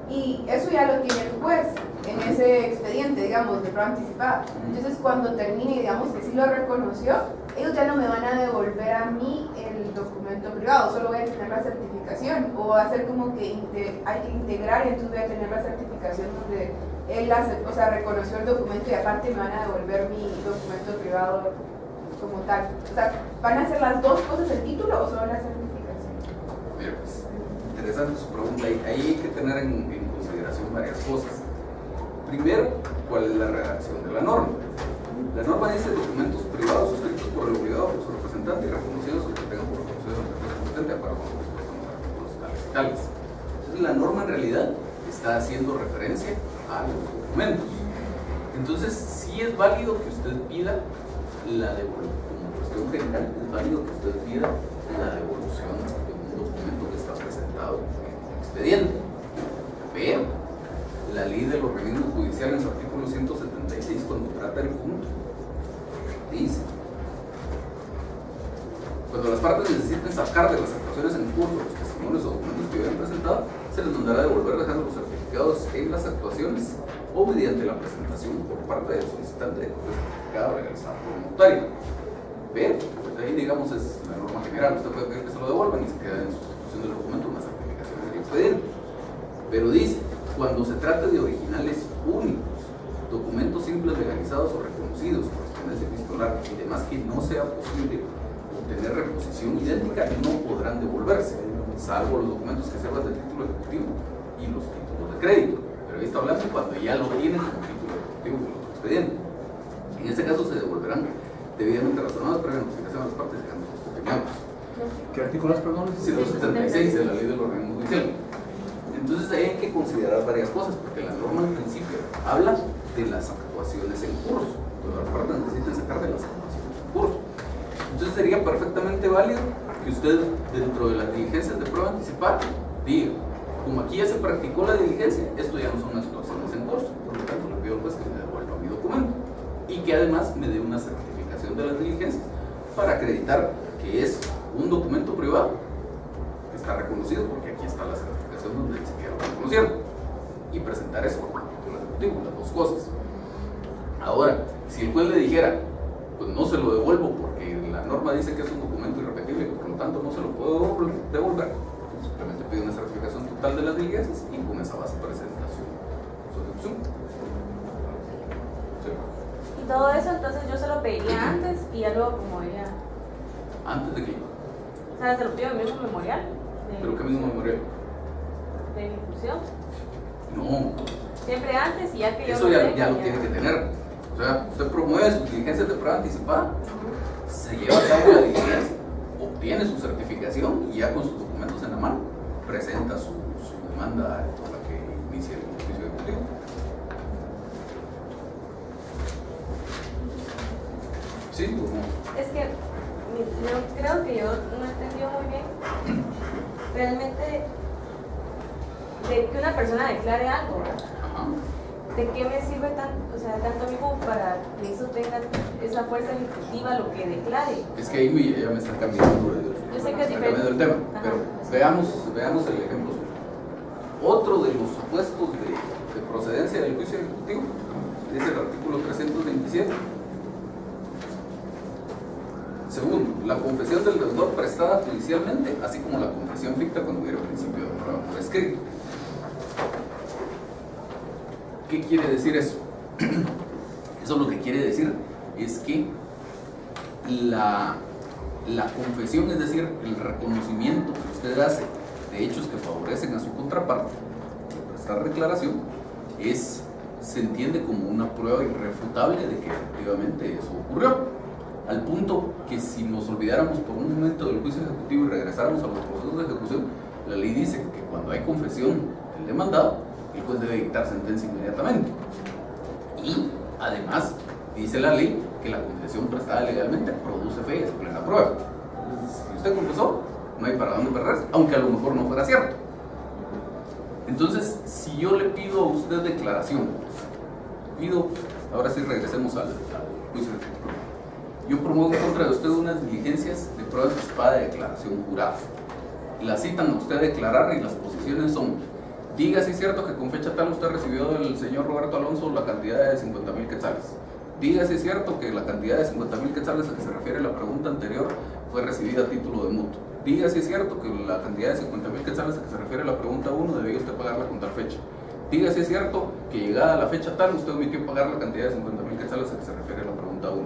y eso ya lo tiene el juez en ese expediente, digamos, de prueba anticipada. Entonces, cuando termine, digamos, que sí lo reconoció, ellos ya no me van a devolver a mí el documento privado, solo voy a tener la certificación, o va a ser como que hay que integrar y entonces voy a tener la certificación donde él reconoció el documento y aparte me van a devolver mi documento privado como tal. O sea, ¿van a hacer las dos cosas, el título o solo la certificación? Mira, pues, interesante su pregunta. Ahí hay que tener en consideración varias cosas. Primero, ¿cuál es la redacción de la norma? La norma dice documentos privados suscritos por el obligado por su representante y reconocidos que tengan por reconocido el representante de acuerdo con los dispuestos en los artículos tales y tales. Entonces la norma en realidad está haciendo referencia a los documentos. Entonces sí es válido que usted pida la devolución, como cuestión general, es válido que usted pida la devolución de un documento que está presentado en el expediente. Pero la ley del organismo judicial en su artículo 176, cuando trata el punto, dice: cuando las partes necesiten sacar de las actuaciones en curso los testimonios o documentos que hayan presentado, se les mandará devolver dejando los certificados en las actuaciones o mediante la presentación por parte del solicitante de certificado realizado por un notario. Pero ahí, digamos, es la norma general. Usted puede pedir que se lo devuelvan y se queda en sustitución del documento una certificación del expediente. Pero dice: cuando se trata de originales únicos, documentos simples legalizados o reconocidos, correspondencia epistolar y demás que no sea posible obtener reposición idéntica, no podrán devolverse, salvo los documentos que sirvan de título ejecutivo y los títulos de crédito. Pero ahí está hablando cuando ya lo tienen como título ejecutivo del otro expediente. En este caso se devolverán debidamente razonados previa notificación a las partes de ambos opinados. ¿Qué artículos, perdón? 176 de la ley del organismo judicial. Entonces ahí hay que considerar varias cosas, porque la norma al principio habla de las actuaciones en curso, pero las partes necesitan sacar de las actuaciones en curso. Entonces sería perfectamente válido que usted, dentro de las diligencias de prueba anticipada, diga: como aquí ya se practicó la diligencia, esto ya no son actuaciones en curso, por lo tanto le pido al juez que me devuelva mi documento y que además me dé una certificación de las diligencias para acreditar que es un documento privado que está reconocido, porque aquí está la certificación donde ni siquiera lo reconocieron, y presentar eso como título ejecutivo, las dos cosas. Ahora, si el juez le dijera: pues no se lo devuelvo porque la norma dice que es un documento irrepetible y por lo tanto no se lo puedo devolver, pues simplemente pide una certificación total de las diligencias y con esa base presenta su ejecución. Sí. Y todo eso entonces yo se lo pediría antes y ya luego como ella. ¿Antes de qué? O sea, se lo pido en el mismo memorial. ¿Pero qué mismo memorial? De ejecución. No. Siempre antes y ya que yo eso ya lo tiene que tener. O sea, usted promueve sus diligencias de prueba anticipada, se lleva a cabo la diligencia, obtiene su certificación y ya con sus documentos en la mano presenta su demanda por la que inicia el juicio ejecutivo. Es que yo creo que yo no entendió muy bien realmente de que una persona declare algo, ¿verdad? Ajá. ¿De qué me sirve tanto a mí como para que eso tenga esa fuerza ejecutiva lo que declare? Es que ahí ya me están cambiando Yo sé que es el diferente. tema, Ajá. pero veamos el ejemplo. Otro de los supuestos de procedencia del juicio ejecutivo dice el artículo 327. Segundo, la confesión del deudor prestada judicialmente, así como la confesión ficta cuando hubiera principio de prueba por escrito. ¿Qué quiere decir eso? Eso lo que quiere decir es que la confesión, es decir, el reconocimiento que usted hace de hechos que favorecen a su contraparte, de prestar declaración, se entiende como una prueba irrefutable de que efectivamente eso ocurrió. Al punto que si nos olvidáramos por un momento del juicio ejecutivo y regresáramos a los procesos de ejecución, la ley dice que cuando hay confesión del demandado, el juez debe dictar sentencia inmediatamente. Y además dice la ley que la confesión prestada legalmente produce fe y es plena prueba. Entonces, si usted confesó, no hay para dónde perderse, aunque a lo mejor no fuera cierto. Entonces, si yo le pido a usted declaración, ahora sí regresemos al juicio ejecutivo. Yo promuevo en contra de usted unas diligencias de prueba anticipada de declaración jurada. La citan a usted a declarar y las posiciones son: diga si es cierto que con fecha tal usted recibió del señor Roberto Alonso la cantidad de 50,000 quetzales. Diga si es cierto que la cantidad de 50,000 quetzales a que se refiere la pregunta anterior fue recibida a título de mutuo. Diga si es cierto que la cantidad de 50,000 quetzales a que se refiere la pregunta 1 debió usted pagarla con tal fecha. Diga si es cierto que llegada la fecha tal usted omitió pagar la cantidad de 50,000 quetzales a que se refiere la pregunta 1.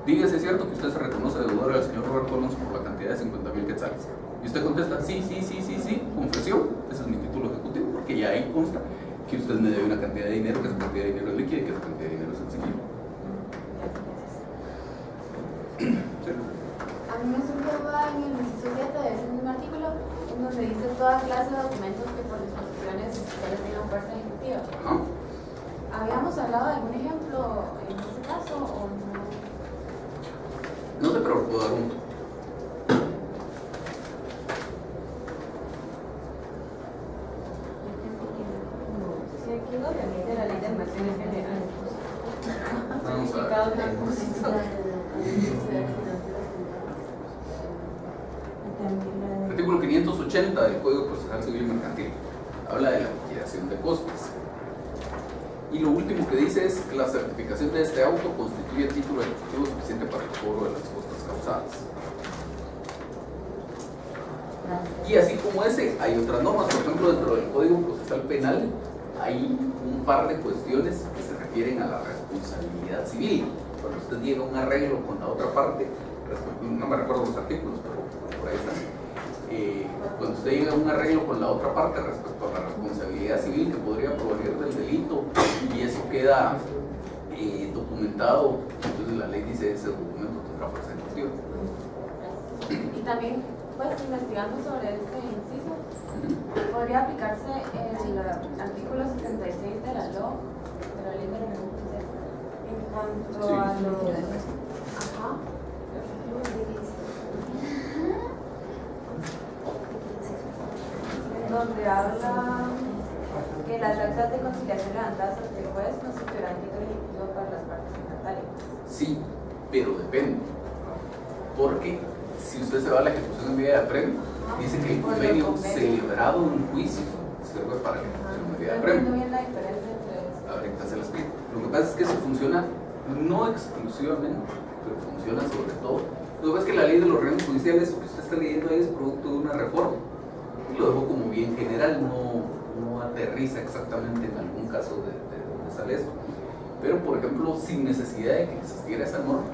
Diga si es cierto que usted se reconoce deudor al señor Roberto Alonso por la cantidad de 50,000 quetzales. Y usted contesta: sí, confesión. Ese es mi título ejecutivo, porque ya ahí consta que usted me debe una cantidad de dinero, que esa cantidad de dinero es líquida y que esa cantidad de dinero es exigible. A mí me surgió en el inciso 7 de ese mismo artículo, en donde dice toda clase de documentos que por disposiciones especiales tengan fuerza ejecutiva. Ajá. ¿Habíamos hablado de algún ejemplo en ese caso o no? No sé, pero puedo dar un. Sí, aquí lo de la ley de almacenes generales. Vamos a ver. Certificado de depósito. Artículo 580 del Código Procesal Civil y Mercantil habla de la liquidación de costos. Y lo último que dice es que la certificación de este auto constituye título ejecutivo suficiente para el cobro de las costas causadas. Y así como ese, hay otras normas. Por ejemplo, dentro del Código Procesal Penal hay un par de cuestiones que se refieren a la responsabilidad civil. Cuando usted llega a un arreglo con la otra parte, no me recuerdo los artículos, pero por ahí están. Cuando usted llega a un arreglo con la otra parte respecto a la responsabilidad civil que podría provenir del delito y eso queda documentado, entonces la ley dice ese documento tendrá fuerza ejecutiva. Y también, pues, investigando sobre este inciso, podría aplicarse el artículo 66 de la ley de la justicia en cuanto a los... Ajá. Donde habla que las actas de conciliación levantadas ante el juez constituirán título ejecutivo para las partes signatarias. Sí, pero depende. Porque si usted se va a la ejecución en vía de apremio, dice que el convenio celebrado en juicio sirve para la ejecución en vía de apremio. No bien la diferencia entre eso. Ahorita se las explico. Lo que pasa es que eso funciona no exclusivamente, pero funciona sobre todo. Lo que pasa es que la ley de los reinos judiciales, lo que usted está leyendo ahí, es producto de una reforma. Y lo dejo como bien general, no aterriza exactamente en algún caso de dónde sale esto. Pero, por ejemplo, sin necesidad de que existiera esa norma,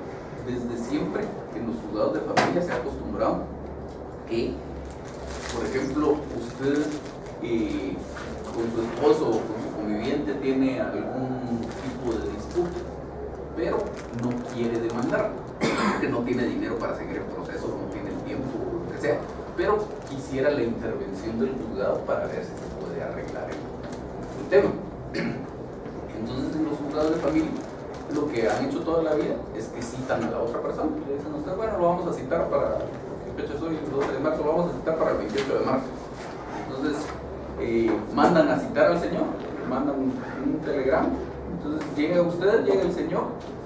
desde siempre en los juzgados de familia se ha acostumbrado que, por ejemplo, usted con su esposo o con su conviviente tiene algún tipo de disputa, pero no quiere demandar, que no tiene dinero para seguir el proceso, no tiene el tiempo, o lo que sea, pero quisiera la intervención del juzgado para ver si se puede arreglar el tema. Entonces, en los juzgados de familia, lo que han hecho toda la vida es que citan a la otra persona. Le dicen a usted, bueno, lo vamos a citar para, ¿qué fecha es hoy? El 12 de marzo, lo vamos a citar para el 28 de marzo. Entonces, mandan a citar al señor, mandan un telegrama. Entonces, llega usted, llega el señor,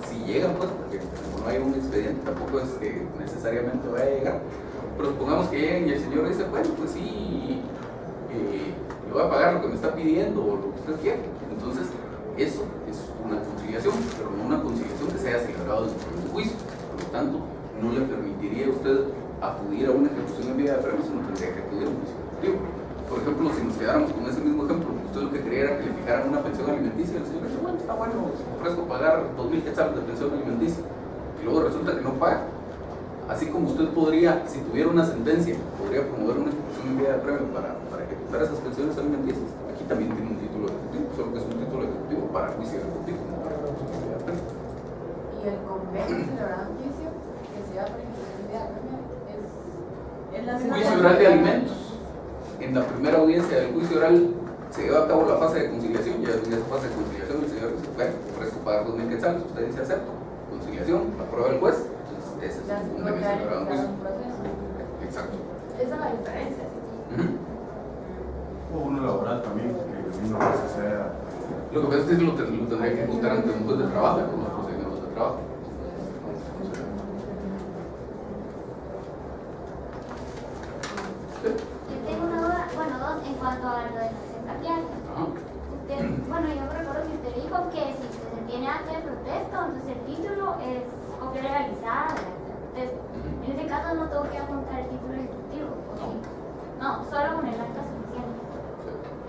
si llegan, pues, porque como no hay un expediente, tampoco es que necesariamente vaya a llegar. Pero supongamos que lleguen y el señor dice, bueno, pues sí, le voy a pagar lo que me está pidiendo o lo que usted quiere. Entonces, eso es una conciliación, pero no una conciliación que se haya celebrado dentro de un juicio. Por lo tanto, no le permitiría a usted acudir a una ejecución en vía de premio, sino tendría que acudir a un juicio ejecutivo. Por ejemplo, si nos quedáramos con ese mismo ejemplo, usted lo que quería era que le fijaran una pensión alimenticia, el señor dice, bueno, está bueno, ofrezco pagar 2.000 quetzales de pensión alimenticia, y luego resulta que no paga. Así como usted podría, si tuviera una sentencia, podría promover una ejecución en vía de premio para ejecutar esas pensiones alimenticias, aquí también tiene un título ejecutivo, solo que es un título ejecutivo para juicio ejecutivo, no para ejecución en vía de premio. Y el convenio celebrado en juicio, que sea para ejecución en vía de premio, es la misma. Juicio oral de alimentos. En la primera audiencia del juicio oral se lleva a cabo la fase de conciliación, ya en esa fase de conciliación el señor dice, bueno, ofrezco pagar 2.000 quetzales, usted dice acepto, conciliación, aprueba el juez, entonces ese es un convenio celebrado en juicio. Exacto. Esa es la diferencia. O uno laboral también, que uno no se sea. Lo que pasa es que lo tendría que ejecutar ante un juez de trabajo, con los procedimientos de trabajo. Yo tengo una duda, bueno, dos, en cuanto a lo de la secretaria. Bueno, yo me recuerdo que usted dijo que si se tiene acta de protesta, entonces el título es copia legalizada de acta de protesta. En ese caso no tengo que apuntar el título ejecutivo, ¿o sí? No, solo con el acta suficiente.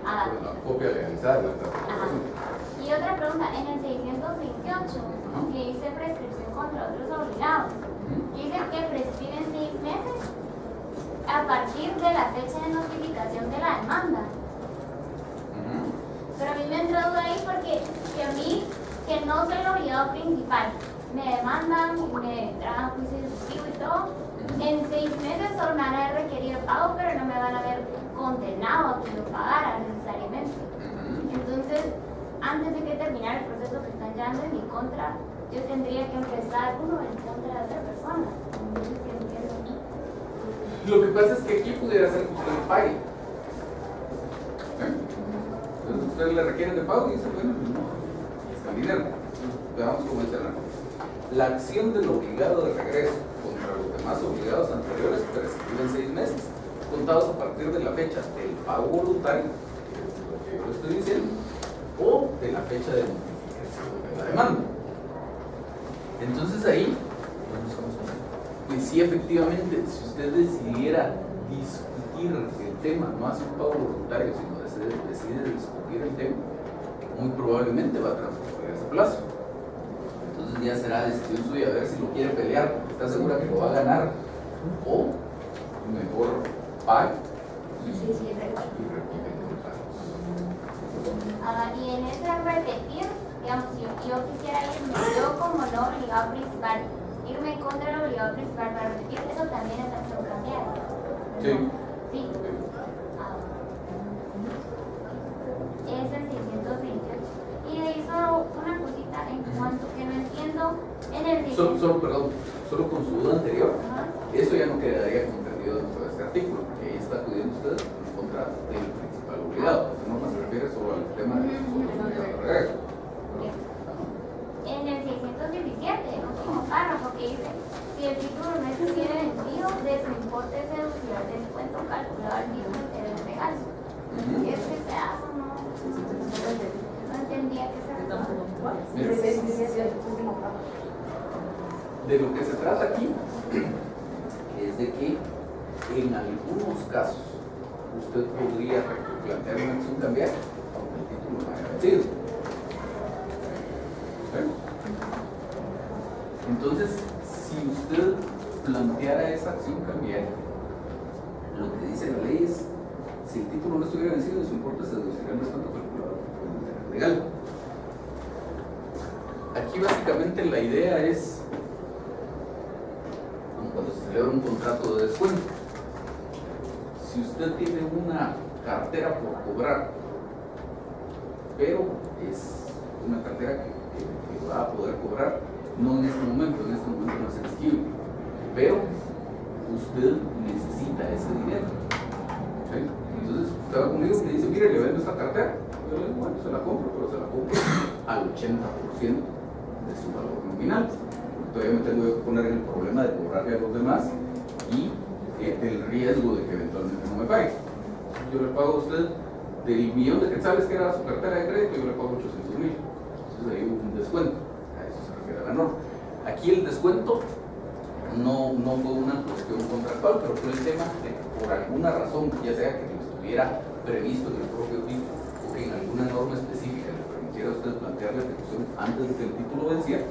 La copia legalizada de la acta de protesta. Y otra pregunta, en el 628, que dice prescripción contra otros obligados, dice que prescriben 6 meses a partir de la fecha de notificación de la demanda. Pero a mí me entra duda ahí porque si a mí, que no soy el obligado principal, me demandan, me traen a juicio ejecutivo y todo, en 6 meses solo me van a haber requerido pago, pero no me van a haber condenado a que yo pagara necesariamente. Entonces, antes de que terminara el proceso que están llevando en mi contra, yo tendría que empezar uno en contra de otra persona. No sé si entiendo. Lo que pasa es que aquí pudiera ser que usted pague. Entonces ustedes le requieren de pago y dice, bueno, no, está el dinero. Veamos cómo mencionar. La acción del obligado de regreso contra los demás obligados anteriores prescriben 6 meses, contados a partir de la fecha del pago voluntario, que es lo que yo estoy diciendo, o de la fecha de notificación de la demanda. Entonces ahí, pues sí, efectivamente, si usted decidiera discutir el tema, no hace un pago voluntario, sino decide discutir el tema, muy probablemente va a transcurrir ese plazo. Entonces ya será decisión suya a ver si lo quiere pelear, porque está segura que lo va a ganar, o mejor pague y rectifique los pagos. Y en ese repetir, digamos, si yo quisiera irme, yo como no obligado principal, irme contra el obligado principal para repetir, eso también es acción cambiada. Sí. Sí. Es el 628. Y de ahí solo una cosita en cuanto que no entiendo en el Solo con su duda anterior, eso ya no quedaría comprendido dentro de este artículo, que ahí está acudiendo usted en contra del principal obligado. No se refiere solo al tema de sus obligados de regreso. En el 617, el último párrafo que dice, si el título no estuviera vencido, de su importe se deducirá el descuento calculado al mismo interés legal. Ese pedazo no entendía que se trataba. De lo que se trata aquí es de que en algunos casos usted podría plantear una acción cambiaria aunque el título no haya vencido. Entonces, si usted planteara esa acción cambiaria, lo que dice la ley es, si el título no estuviera vencido, su importe se deducirá el descuento calculado legal. Aquí básicamente la idea es como cuando se celebra un contrato de descuento. Si usted tiene una cartera por cobrar, pero es una cartera que va a poder cobrar, no en este momento no es exigible, pero usted necesita ese dinero. ¿Sí? Entonces usted va conmigo y me dice, mire, le vendo esta cartera. Yo le digo, bueno, se la compro, pero se la compro al 80% de su valor nominal. Todavía me tengo que poner en el problema de cobrarle a los demás y el riesgo de que eventualmente no me pague. Yo le pago a usted del millón de quetzales que era su cartera de crédito, yo le pago 800,000. Entonces ahí hubo un descuento. A eso se refiere la norma. Aquí el descuento no fue una cuestión contractual, pero fue el tema de que por alguna razón, ya sea que estuviera previsto en el propio título o que en alguna norma específica le permitiera a usted plantear la ejecución antes de que el título venciera,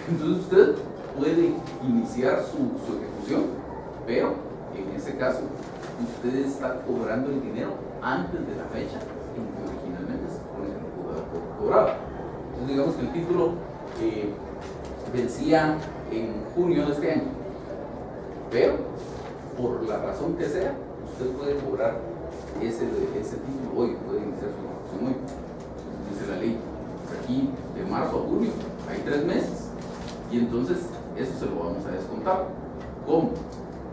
entonces usted puede iniciar su ejecución, pero en ese caso usted está cobrando el dinero antes de la fecha en que originalmente se supone que lo pudo haber cobrado. Entonces digamos que el título vencía en junio de este año, pero por la razón que sea, usted puede cobrar ese título hoy, puede iniciar su ejecución hoy. Entonces, dice la ley, aquí de marzo a junio hay 3 meses, y entonces eso se lo vamos a descontar. ¿Cómo?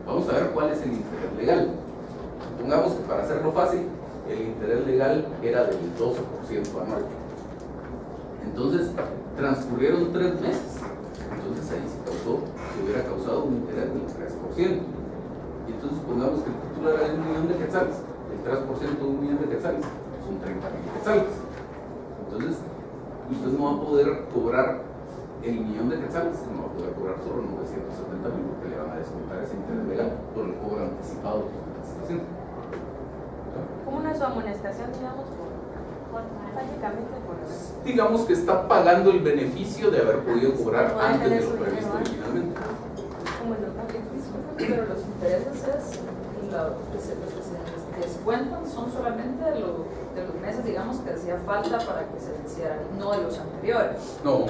Vamos a ver cuál es el interés legal. Supongamos que para hacerlo fácil, el interés legal era del 12% anual. Entonces, transcurrieron 3 meses. Entonces ahí se hubiera causado un interés del 3%. Y entonces supongamos que el título era de 1.000.000 de quetzales. El 3% de 1.000.000 de quetzales son 30.000 quetzales. Entonces, usted no va a poder cobrar el 1.000.000 de quetzales, no va a poder cobrar solo 970.000 porque le van a descontar ese interés legal por el cobro anticipado que usted está haciendo. ¿Cómo una su amonestación, digamos, prácticamente por digamos que está pagando el beneficio de haber podido cobrar antes de lo previsto originalmente. como el otro? Pero los intereses los que se descuentan son solamente de los meses, digamos, que hacía falta para que se venciera, no de los anteriores. No.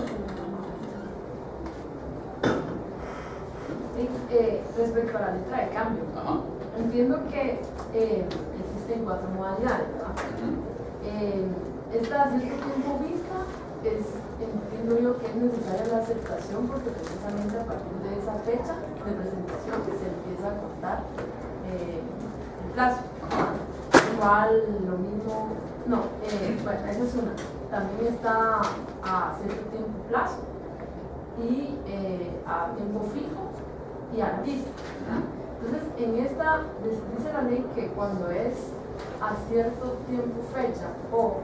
Respecto a la letra de cambio, Ajá. entiendo que existen 4 modalidades, ¿verdad? Esta a cierto tiempo vista entiendo yo que es necesaria la aceptación porque precisamente a partir de esa fecha de presentación que se empieza a contar el plazo. Igual lo mismo, no, bueno, esa es una. También está a cierto tiempo plazo y a tiempo fijo y a la vista. Entonces, en esta dice la ley que cuando es a cierto tiempo fecha o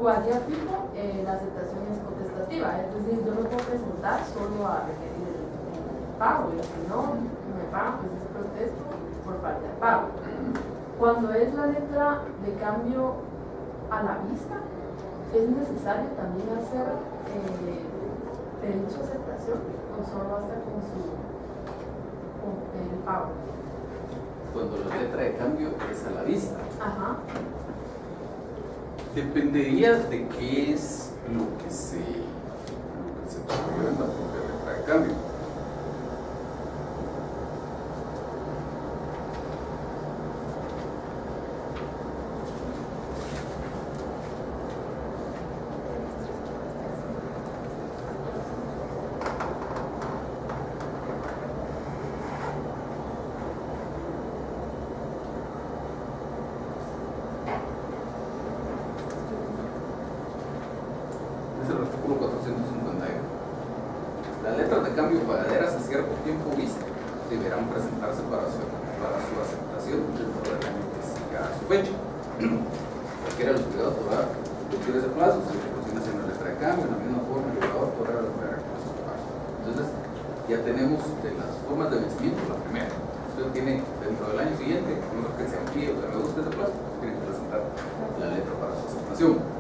a día fijo, la aceptación es potestativa, es decir, yo me puedo presentar solo a requerir el pago y si no me pagan, pues es protesto por falta de pago. Cuando es la letra de cambio a la vista, es necesario también hacer derecho a aceptación o solo basta con el pago. Cuando la letra de cambio es a la vista. Ajá. Dependería de qué es lo que se prefiere en la propia letra de cambio. Es el artículo 451. Las letras de cambio pagaderas a cierto tiempo vista deberán presentarse para su aceptación dentro del año que siga a su fecha. Cualquiera de los obligados podrá cumplir ese plazo si se consigna en la letra de cambio, en la misma forma el obligador podrá recuperar el plazo de pago. Entonces, ya tenemos de las formas de vencimiento la primera. Usted tiene dentro del año siguiente, no que se amplíe o se reduzca ese plazo, tiene que presentar la letra para su aceptación.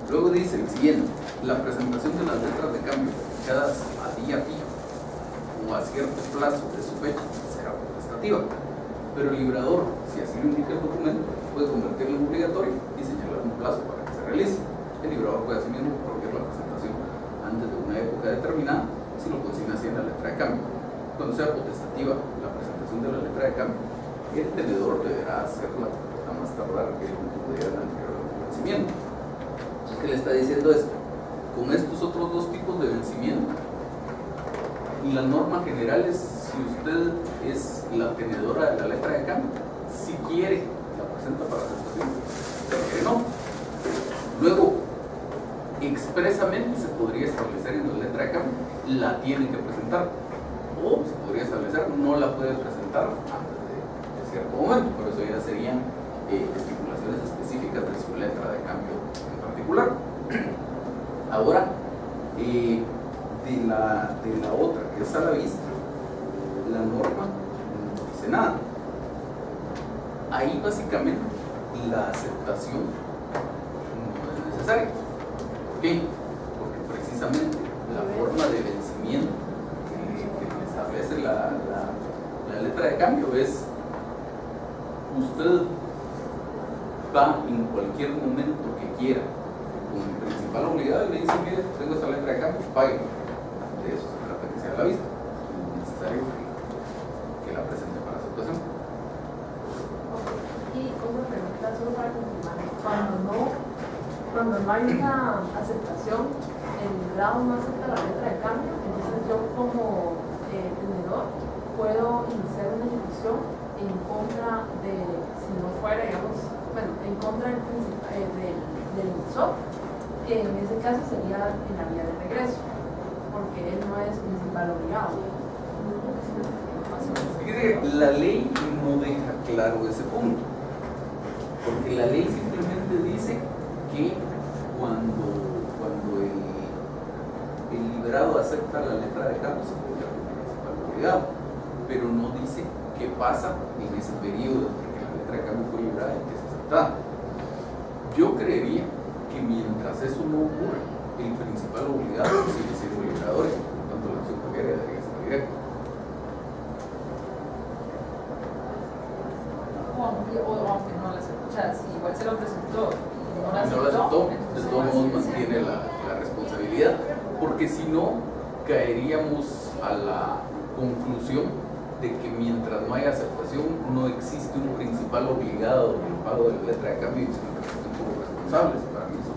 Luego dice el siguiente: la presentación de las letras de cambio fijadas a día fijo o a cierto plazo de su fecha será potestativa, pero el librador, si así lo indica el documento, puede convertirlo en obligatorio y señalar un plazo para que se realice. El librador puede asimismo prohibir la presentación antes de una época determinada si lo consigna así en la letra de cambio. Cuando sea potestativa la presentación de la letra de cambio, el tenedor deberá hacerla a más tardar que el último día del anterior vencimiento. Entonces, ¿qué le está diciendo esto? Con estos otros dos tipos de vencimiento, la norma general es, si usted es la tenedora de la letra de cambio, si quiere, la presenta para aceptación, pero que no. Luego, expresamente se podría establecer en la letra de cambio, la tiene que presentar, o se podría establecer, no la puede presentar antes de cierto momento, pero eso ya serían estipulaciones específicas de su letra de cambio en particular. Ahora, de la otra, que es a la vista, la norma no dice nada. Ahí básicamente la aceptación no es necesaria. ¿Por qué? Porque precisamente la forma de vencimiento que establece la letra de cambio es: usted va en cualquier momento que quiera con el principal obligado y le dice: mire, tengo esta letra de cambio, pague. De eso se trata, que sea a la vista. No es necesario que la presente para aceptación. Y una pregunta solo para confirmar: cuando no hay una aceptación, el grado no acepta la letra de cambio, entonces yo como tenedor puedo iniciar una ejecución en contra de, si no fuera, digamos, bueno, en contra del emisor, que en ese caso sería en la vía de regreso, porque él no es principal obligado. Fíjese, la ley no deja claro ese punto, porque la ley simplemente dice que cuando el liberado acepta la letra de cambio se convierte en principal obligado, pero no dice qué pasa en ese periodo entre que la letra de cambio fue liberada y que es aceptada. Yo creería que mientras eso no ocurre, el principal obligado sigue siendo el liberador, y por lo tanto la acción cambiaria debería ser directa. O aunque no la aceptó, o sea, si igual se lo presentó y no la aceptó, de todos modos mantiene la responsabilidad, porque si no, caeríamos a la conclusión de que mientras no haya aceptación, no existe un principal obligado en el pago de la letra de cambio y sino que existen como responsables. Para mí eso.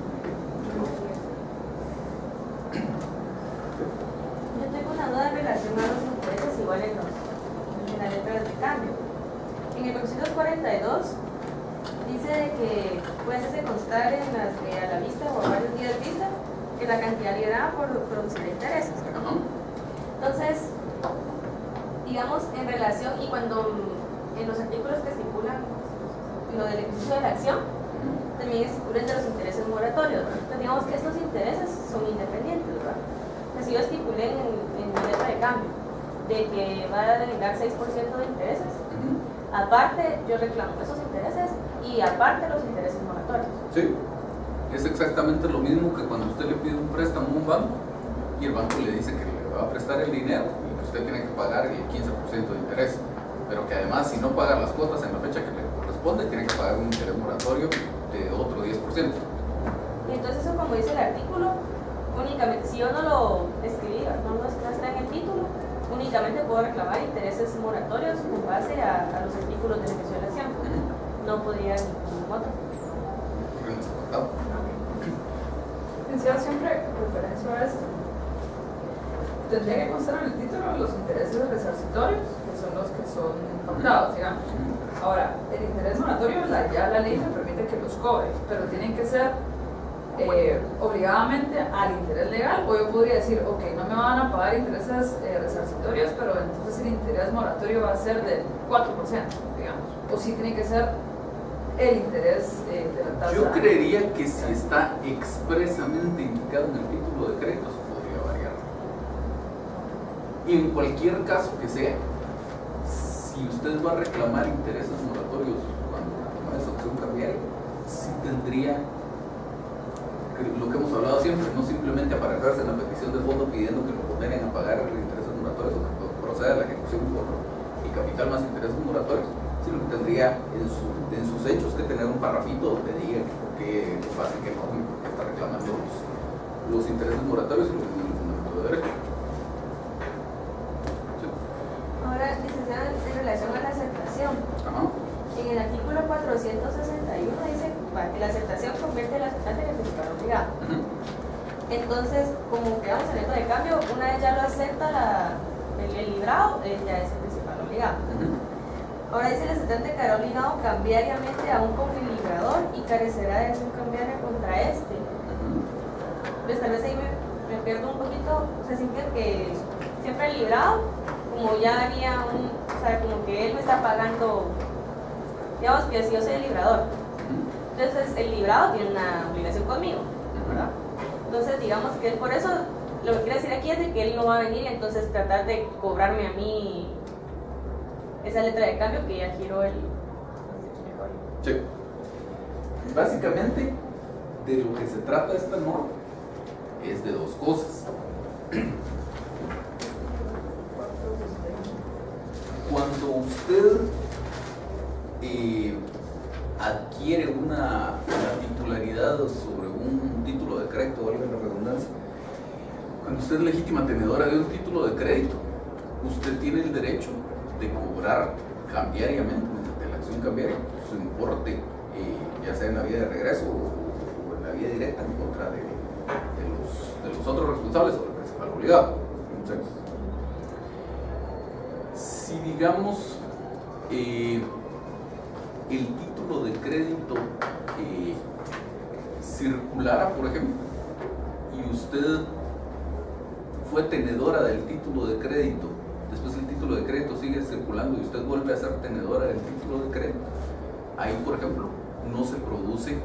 Yo tengo una duda en relación a los intereses igual en la letra de cambio. En el 242 dice que puede hacerse constar en las a la vista o a varios días vista que la cantidad liberada por producir intereses. Entonces, digamos, en relación, y cuando en los artículos que estipulan lo del ejercicio de la acción, también estipulan de los intereses moratorios. Entonces, digamos que estos intereses son independientes, ¿verdad? Entonces, si yo estipulé en mi letra de cambio de que va a denegar 6% de intereses, aparte yo reclamo esos intereses y aparte los intereses moratorios. Sí, es exactamente lo mismo que cuando usted le pide un préstamo a un banco y el banco le dice que le va a prestar el dinero y que usted tiene que pagar el 15% de interés, pero que además si no paga las cuotas en la fecha que le corresponde, tiene que pagar un interés moratorio de otro 10%. Y entonces eso, como dice el artículo, únicamente, si yo no lo escribí, no está en el título, únicamente puedo reclamar intereses moratorios con base a los artículos de ejecución de la acción. No podría ningún otro. Decía siempre referencia a esto. Tendría que constar en el título los intereses resarcitorios, que son los que son pautados, digamos. Ahora, el interés moratorio, ya la ley me permite que los cobre, pero tienen que ser obligadamente al interés legal, o yo podría decir, ok, no me van a pagar intereses resarcitorios, pero entonces el interés moratorio va a ser del 4%, digamos, o si tiene que ser el interés de la tasa. Yo creería que si está expresamente indicado en el título de crédito, se podría variar. Y en cualquier caso que sea, si usted va a reclamar intereses moratorios cuando toma esa opción cambiaria, sí tendría lo que hemos hablado siempre, no simplemente aparecerse en la petición de fondo pidiendo que lo condenen a pagar intereses moratorios o que proceda a la ejecución por el capital más intereses moratorios, sino que tendría en sus hechos que tener un parrafito donde diga que por qué es fácil que no, por qué está reclamando los intereses moratorios y lo que tiene el fundamento de derecho. Sí. Ahora, licenciada, en relación a la aceptación, en en el artículo 461 dice que la aceptación convierte al aceptante en el principal obligado. Entonces, como quedamos en esto de cambio, una vez ya lo acepta el librado, ya es el principal obligado. Ahora dice el aceptante quedará obligado cambiariamente aún con el librador y carecerá de acción cambiaria contra este. Pues tal vez ahí me pierdo un poquito, o sea, siempre que siempre el librado, como ya había o sea, como que él me está pagando, digamos que si yo soy el librador, entonces el librado tiene una obligación conmigo, ¿verdad? Entonces digamos que él, por eso lo que quiere decir aquí es de que él no va a venir y entonces tratar de cobrarme a mí esa letra de cambio que ya giró el... Sí. Básicamente, de lo que se trata esta norma es de dos cosas. Cuando usted adquiere una titularidad sobre un título de crédito, valga la redundancia, cuando usted es legítima tenedora de un título de crédito, usted tiene el derecho de cobrar cambiariamente, mediante la acción cambiaria, su importe, ya sea en la vía de regreso o en la vía directa en contra de los otros responsables o del principal obligado. Entonces, si digamos el título de crédito circulara, por ejemplo, y usted fue tenedora del título de crédito, después el título de crédito sigue circulando y usted vuelve a ser tenedora del título de crédito, ahí, por ejemplo, no se produce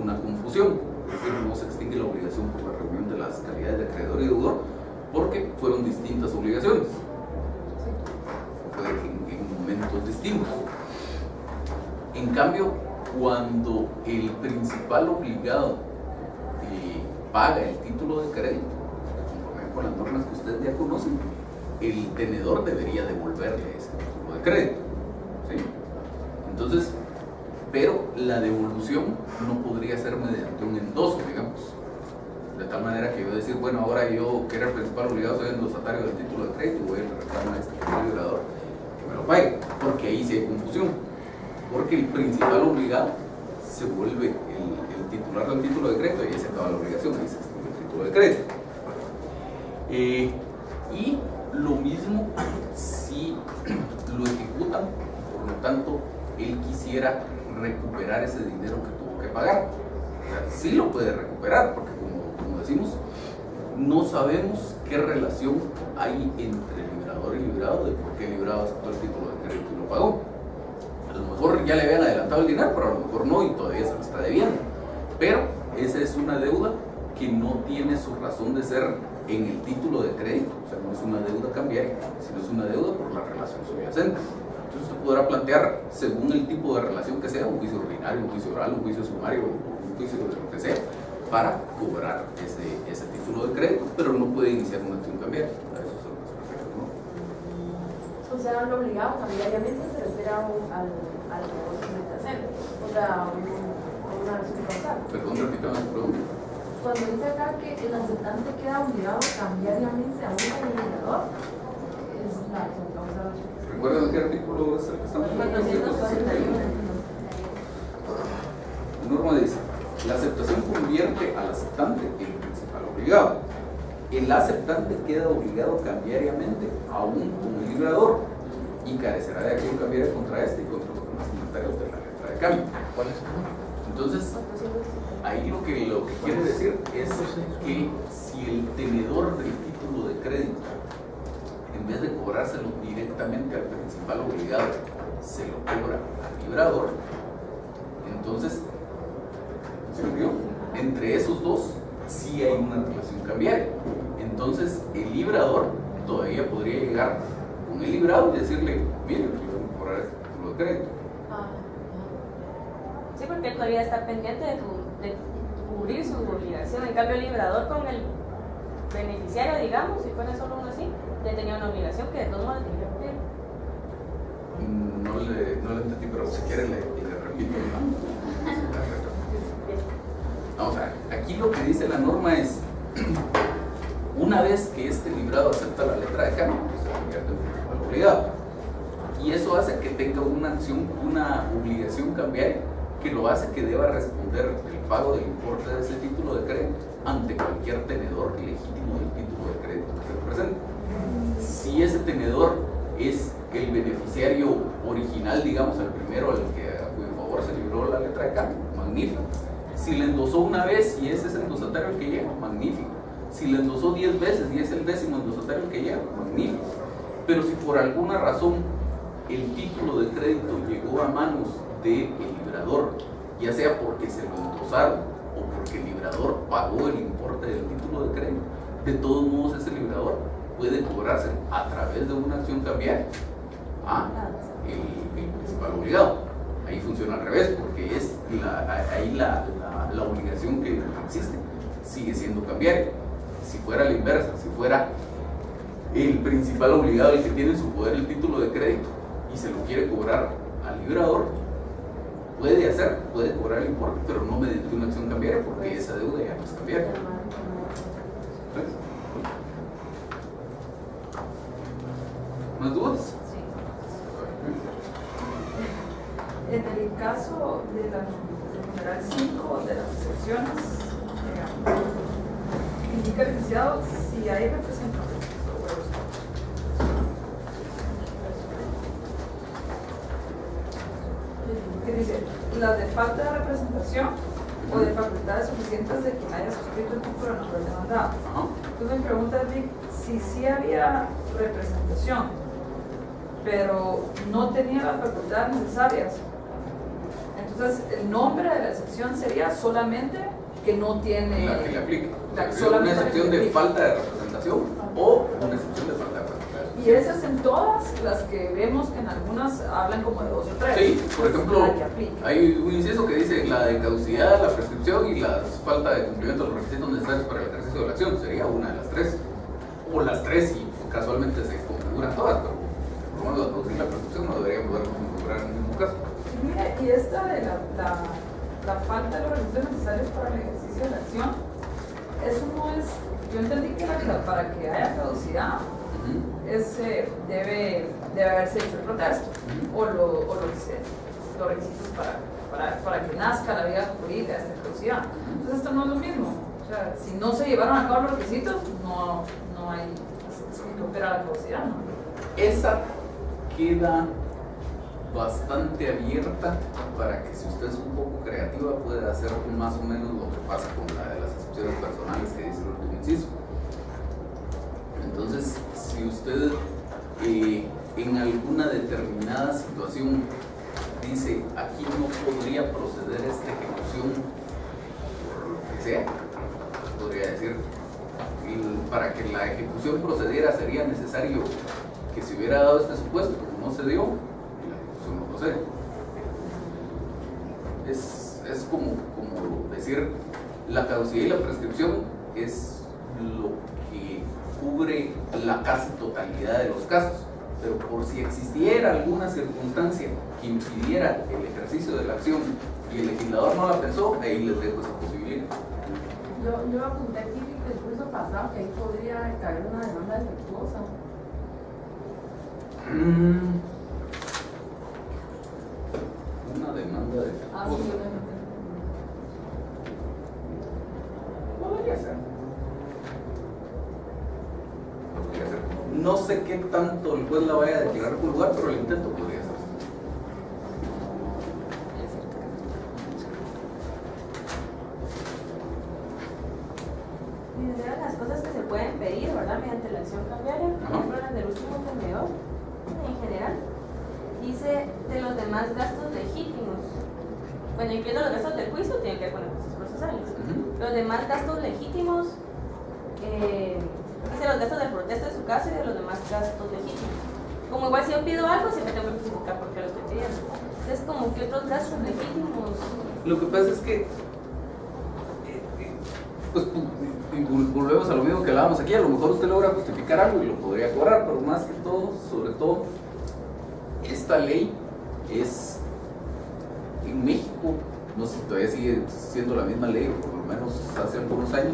una confusión, es decir, no se extingue la obligación por la reunión de las calidades de acreedor y deudor, porque fueron distintas obligaciones, en momentos distintos. En cambio, cuando el principal obligado paga el título de crédito, conforme con las normas que ustedes ya conocen, el tenedor debería devolverle ese título de crédito, ¿sí? Entonces, pero la devolución no podría ser mediante un endoso, digamos, de tal manera que yo decir, bueno, ahora yo, que era el principal obligado, soy endosatario del título de crédito y voy a reclamar a este librador que me lo pague, porque ahí sí hay confusión, porque el principal obligado se vuelve el titular del título de crédito y ahí se acaba la obligación, ahí se extingue el título de crédito. Y lo mismo si lo ejecutan, por lo tanto, él quisiera recuperar ese dinero que tuvo que pagar. O sea, sí lo puede recuperar, porque como decimos, no sabemos qué relación hay entre el librador y el librado, de por qué el librado aceptó el título de crédito y lo pagó. A lo mejor ya le habían adelantado el dinero, pero a lo mejor no, y todavía se lo está debiendo. Pero esa es una deuda que no tiene su razón de ser en el título de crédito, o sea, no es una deuda cambiaria, sino es una deuda por la relación subyacente. Entonces usted podrá plantear, según el tipo de relación que sea, un juicio ordinario, un juicio oral, un juicio sumario, un juicio de lo que sea, para cobrar ese título de crédito, pero no puede iniciar una acción cambiaria. A eso es lo que se refiere, ¿no? O sea, lo obligado cambiariamente se refiere al negocio de hacer, o sea, una acción causal. Perdón, repítame la pregunta. Cuando dice acá que el aceptante queda obligado cambiariamente a un comunicador, es la acción causal. ¿Recuerdan qué artículo es el que estamos viendo? 461. La norma dice: la aceptación convierte al aceptante en principal obligado. El aceptante queda obligado cambiariamente aún con el librador y carecerá de acción cambiaria contra este y contra los demás signatarios de la letra de cambio. ¿Cuál es? Entonces, ahí lo que quiere decir es que si el tenedor del título de crédito, en vez de cobrárselo directamente al principal obligado, se lo cobra al librador, entonces, ¿se vio? Entre esos dos sí hay una relación cambiaria. Entonces, el librador todavía podría llegar con el librado y decirle: mire, yo voy a cobrar este título de crédito. Sí, porque él todavía está pendiente de cubrir su obligación. En cambio, el librador con el beneficiario, digamos, si fuera solo uno así, ya tenía una obligación que de todos modos tenía que cumplir. No le entendí, pero si quiere le repito. Vamos a ver, aquí lo que dice la norma es: una vez que este librado acepta la letra de cambio, se convierte en principal obligado. y eso hace que tenga una obligación cambiaria que lo hace que deba responder el pago del importe de ese título de crédito ante cualquier tenedor legítimo del título de crédito que se presente. Si ese tenedor es el beneficiario original, digamos, el primero a cuyo favor se libró la letra de cambio, magnífico. Si le endosó una vez y ese es el endosatario el que llega, magnífico. Si le endosó 10 veces y es el 10º endosatario el que llega, magnífico. Pero si por alguna razón el título de crédito llegó a manos del librador, ya sea porque se lo endosaron o porque el librador pagó el importe del título de crédito, de todos modos ese librador puede cobrarse a través de una acción cambiaria a el principal obligado. Ahí funciona al revés, porque es ahí la obligación que existe sigue siendo cambiaria. Si fuera la inversa, si fuera el principal obligado el que tiene en su poder el título de crédito y se lo quiere cobrar al librador, puede cobrar el importe, pero no mediante una acción cambiaria, porque esa deuda ya no es cambiaria. ¿Más dudas? Sí. En el caso de la numeral 5 de las excepciones, indica el licenciado si hay representación. Que dice, las de falta de representación o de facultades suficientes de quien haya suscrito el título no fue demandado. Entonces me pregunta Vic si sí había representación, pero no tenía las facultades necesarias. Entonces el nombre de la excepción sería solamente que no tiene... La que le aplique. Una excepción de falta de representación o una excepción de falta de representación. Y esas en todas las que vemos que en algunas hablan como de 2 o 3. Sí, por ejemplo, hay un inciso que dice la de caducidad, la prescripción y la falta de cumplimiento de los requisitos necesarios para el ejercicio de la acción. Sería una de las 3. O las 3 y casualmente se configuran todas, pero por lo menos la caducidad y la prescripción no deberían poder configurar en ningún caso. Mira, y esta de la falta de los requisitos necesarios para el ejercicio de la acción, eso no es, yo entendí que para que haya caducidad debe haberse hecho el protesto o los requisitos para que nazca la vía jurídica de esta caducidad. Entonces esto no es lo mismo. O sea, si no se llevaron a cabo los requisitos, no hay, es como que opera la caducidad, ¿no? Esa queda bastante abierta para que si usted es un poco creativa pueda hacer más o menos lo que pasa con la de las excepciones personales que dice el último inciso. Entonces, si usted en alguna determinada situación dice aquí no podría proceder esta ejecución por lo que sea, podría decir para que la ejecución procediera sería necesario que se hubiera dado este supuesto, como no se dio, la ejecución no procede. Es como decir la caducidad y la prescripción es lo que cubre la casi totalidad de los casos, pero por si existiera alguna circunstancia que impidiera el ejercicio de la acción y el legislador no la pensó, ahí les dejo esa posibilidad. Yo apunté aquí del curso pasado que ahí podría caer una demanda defectuosa. Una demanda defectuosa. Sí, Podría ser. No sé qué tanto el juez la vaya a declarar por lugar, pero el intento podría ser. Y de las cosas que se pueden pedir, ¿verdad? Mediante la acción cambiaria, por ejemplo, las del último tenedor, en general, dice de los demás gastos legítimos. Bueno, incluyendo los gastos del juicio, tienen que ver con los gastos procesales. Los demás gastos legítimos, dice los gastos del protesto de su caso y de los demás gastos legítimos. Como igual si yo pido algo, siempre tengo que justificar por qué lo estoy pidiendo. Entonces, como que otros gastos legítimos. Lo que pasa es que pues volvemos a lo mismo que hablábamos aquí, a lo mejor usted logra justificar algo y lo podría cobrar, pero más que todo, sobre todo, esta ley es en México, no sé si todavía sigue siendo la misma ley, por lo menos hace algunos años,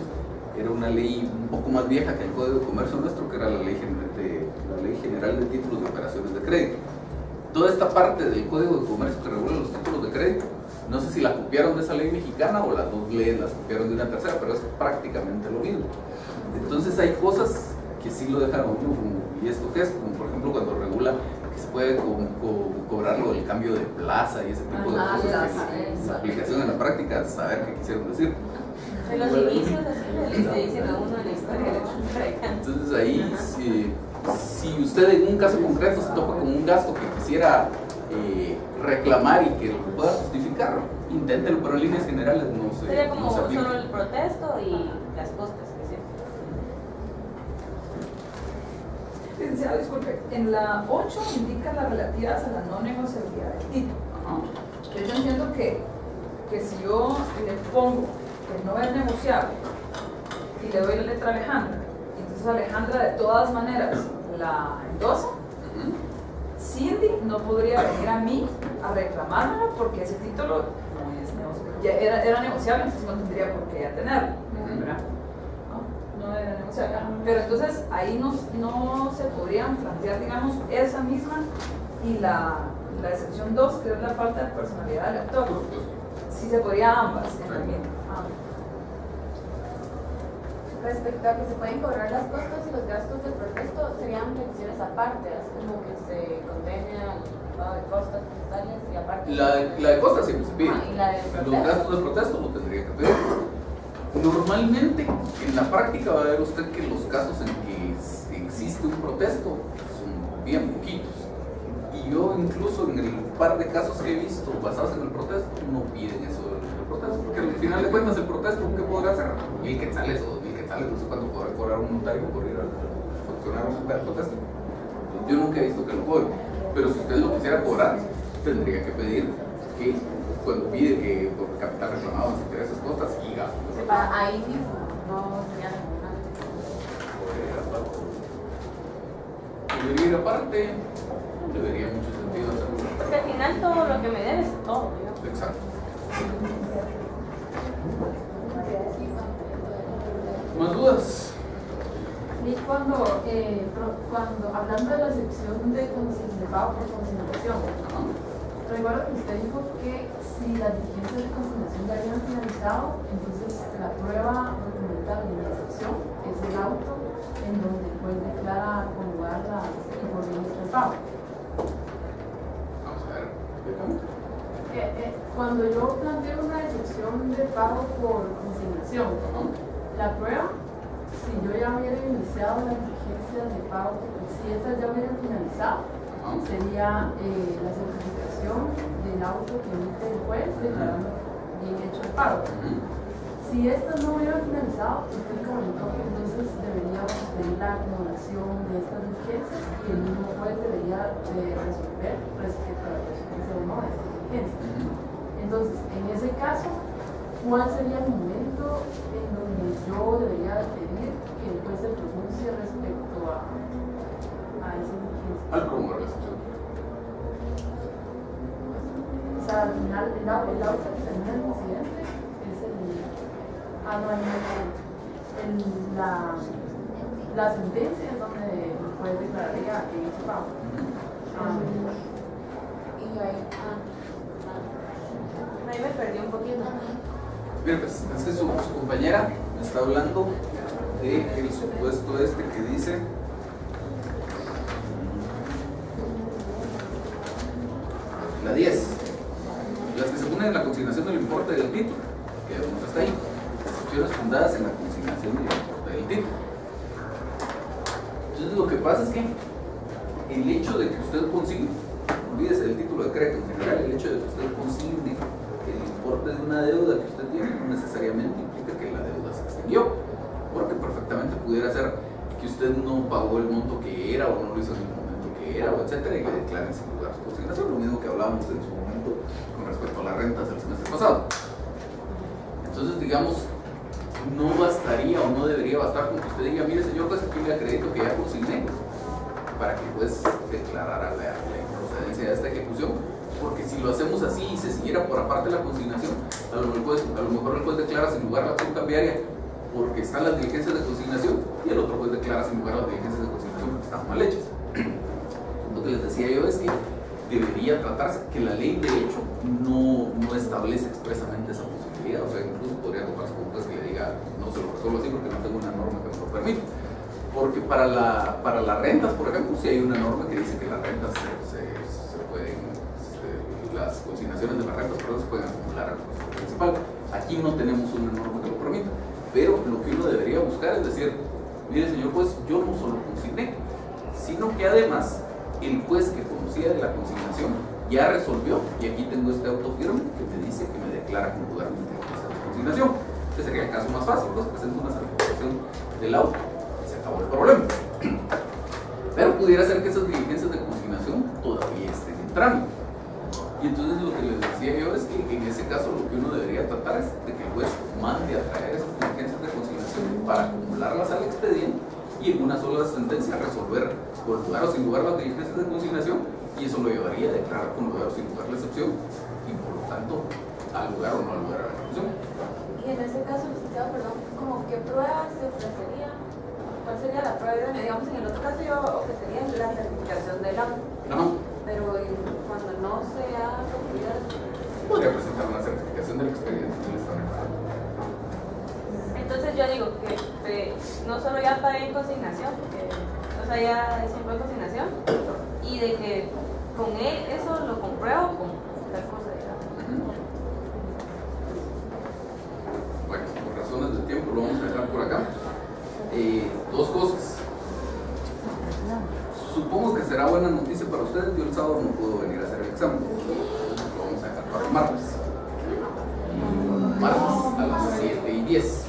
era una ley un poco más vieja que el Código de Comercio nuestro, que era la ley General de Títulos de Operaciones de Crédito. toda esta parte del Código de Comercio que regula los títulos de crédito, no sé si la copiaron de esa ley mexicana o las dos leyes las copiaron de una tercera, pero es prácticamente lo mismo. Entonces hay cosas que sí lo dejaron uno como, ¿y esto qué es? Como por ejemplo cuando regula que se puede cobrar lo del cambio de plaza y ese tipo de cosas que la aplicación en la práctica, saber qué quisieron decir. En los inicios así le dicen a uno en la historia de la. Entonces ahí, si usted en un caso concreto se topa con un gasto que quisiera reclamar y que lo pueda justificar, inténtelo, pero en líneas generales no se Sería como no se aplica. solo el protesto y las costas, que sí. Licenciado, disculpe, en la 8 indica las relativas a la no negociabilidad del título. Entonces yo entiendo que si yo le pongo que no es negociable y le doy la letra a Alejandra, entonces Alejandra de todas maneras la endosa, Cindy no podría venir a mí a reclamármela porque ese título no es negociable. Ya era negociable, entonces no tendría por qué ya tenerlo, ¿verdad? No era negociable. Pero entonces ahí no se podrían plantear, digamos, esa misma y la excepción 2, que es la falta de personalidad del actor. Sí se podría ambas también. Respecto a que se pueden cobrar las costas y los gastos de protesto, serían peticiones aparte, así como que se condene al pago de costas fiscales y aparte. La de costas siempre se pide. ¿Y la de protesto? Los gastos de protesto lo tendría que pedir. Normalmente, en la práctica va a ver usted que los casos en que existe un protesto son bien poquitos. Y yo incluso en el par de casos que he visto basados en el protesto, no piden eso del protesto, porque al final de cuentas el protesto, ¿qué podrá hacer? 1,000 quetzales o 2,000 quetzales, no sé cuánto podrá cobrar un notario por ir a funcionar un protesto. Yo nunca he visto que lo cobre, pero si usted lo quisiera cobrar, tendría que pedir que cuando pide que por capital reclamado, intereses, costas y gastos. Ahí mismo, no sería ninguna. Debería ir aparte, no debería mucho sentido hacerlo. Porque al final todo lo que me debes es todo, digamos. Exacto. ¿Más dudas? Y cuando hablando de la sección de pago por consignación, recuerdo que usted dijo que si las diligencias de consignación ya habían finalizado, entonces la prueba documental de la sección es el auto en donde el juez declara con lugar la inconveniente del pago. Vamos a ver. Cuando yo planteo una excepción de pago por consignación, la prueba, si yo ya hubiera iniciado las diligencias de pago, si estas ya hubieran finalizado, sería la certificación del auto que emite el juez declarando bien hecho el pago. Si estas no hubieran finalizado, usted comunicó que entonces deberíamos pedir la acumulación de estas diligencias y el mismo juez debería resolver respecto a la consecuencia o no de estas diligencias. Entonces, en ese caso, ¿cuál sería el momento en donde yo debería pedir que el juez se pronuncie respecto a esa diligencia? Al promover la excepción. O sea, al final, el auto que termina el incidente es la sentencia en donde el juez declararía que hizo pago. Y ahí me perdí un poquito. Mira, pues es que su compañera me está hablando del supuesto que dice la 10, las que se ponen en la consignación del importe del título, que vemos hasta ahí, excepciones fundadas en la consignación del importe del título. Entonces lo que pasa es que el hecho de que usted consigne, olvídese del título de crédito en general, el hecho de que usted consigne el importe de una deuda que usted tiene no necesariamente implica que la deuda se extinguió, porque perfectamente pudiera ser que usted no pagó el monto que era o no lo hizo en el momento que era, o etcétera, y le declaren sin lugar su consignación, lo mismo que hablábamos en su momento con respecto a las rentas del semestre pasado. Entonces, digamos, no bastaría o no debería bastar con que usted diga, mire señor, pues aquí le acredito que ya consigné, para que pues declarara la improcedencia de esta ejecución, porque si lo hacemos así y se siguiera por aparte la consignación, a lo mejor el juez declara sin lugar la acción cambiaria porque están las diligencias de consignación y el otro juez declara sin lugar las diligencias de consignación porque están mal hechas. Lo que les decía yo es que debería tratarse, que la ley de hecho no establece expresamente esa posibilidad, o sea, incluso podría tomarse con un juez que le diga no se lo resuelvo así porque no tengo una norma que me lo permita. Porque para las rentas, por ejemplo, sí hay una norma que dice que las rentas se pueden, las consignaciones de las rentas se pueden acumular al proceso principal. Aquí no tenemos una norma que lo permita, pero lo que uno debería buscar es decir, mire señor juez, yo no solo consigné, sino que además el juez que conocía de la consignación ya resolvió, y aquí tengo este auto firme que me dice que me declara conjugarmente esa consignación. Este sería el caso más fácil, pues presento una certificación del auto y se acabó el problema. Pero pudiera ser que esas diligencias de consignación todavía estén en trámite. Y entonces lo que les decía yo es que en ese caso lo que uno debería tratar es de que el juez mande a traer esas diligencias de consignación para acumularlas al expediente y en una sola sentencia resolver con lugar o sin lugar las diligencias de consignación, y eso lo llevaría a declarar con lugar o sin lugar la excepción y por lo tanto al lugar o no al lugar a la ejecución. Y en ese caso, licenciado, perdón, ¿como qué pruebas se ofrecería? ¿Cuál sería la prueba? Digamos, en el otro caso yo ofrecería la certificación del auto. Pero cuando no se ha concluido, podría presentar una certificación del expediente del Estado. entonces yo digo que no solo ya pagué en consignación, o sea, ya siempre en consignación, y de que con él eso lo compruebo con tal cosa, digamos. Bueno, por razones de tiempo lo vamos a dejar por acá. Dos cosas. Supongo que será buena noticia para ustedes. Yo el sábado no puedo venir a hacer el examen. Lo vamos a dejar para el martes. Martes a las 7:10.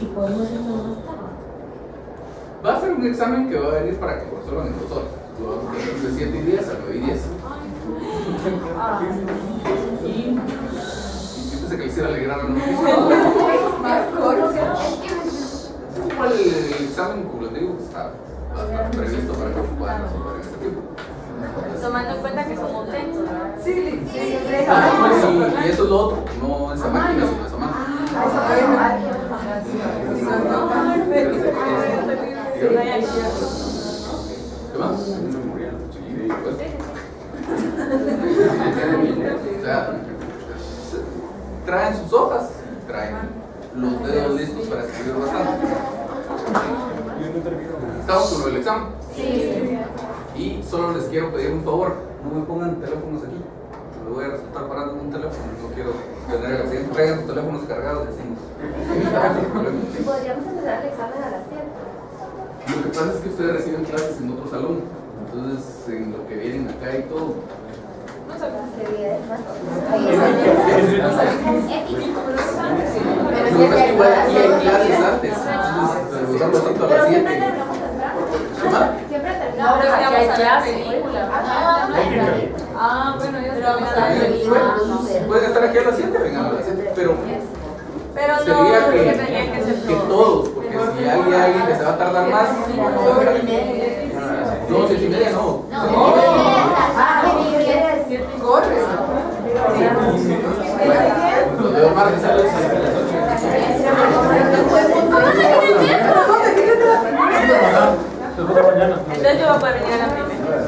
Va a ser un examen que va a venir para que lo resuelvan en 2 horas. Lo vamos a hacer de 7:10 a 9:10. Y yo pensé que le hiciera alegrar la noticia. Igual el examen cumulativo está previsto para que lo puedan resolver en este tiempo. Tomando en cuenta que somos lentos, ¿verdad? Sí. Y eso es lo otro, no esa máquina, sino esa mano. ¿Qué más? O sea, traen sus hojas, traen los dedos listos para escribir bastante. ¿Estamos con el examen? Sí. Y solo les quiero pedir un favor, no me pongan teléfonos aquí. Me voy a resultar parando en un teléfono, no quiero tener el accidente. Traigan sus teléfonos cargados, decimos. Podríamos empezar el examen a las 7. Lo que pasa es que ustedes reciben clases en otro salón, entonces en lo que vienen acá y todo. Pero No, es que igual aquí hay clases antes, entonces los cito a las 7. Siempre terminamos. No, pero Aquí hay clase. Bueno, yo vamos a ver. Pueden estar aquí a las 7, vengan a las 7, pero no, sería tendrían que ser que todos, porque si hay alguien que se va a tardar más, no, 7:30 no. Corre. Los veo martes a las 7. Entonces yo voy a poder venir a la primera.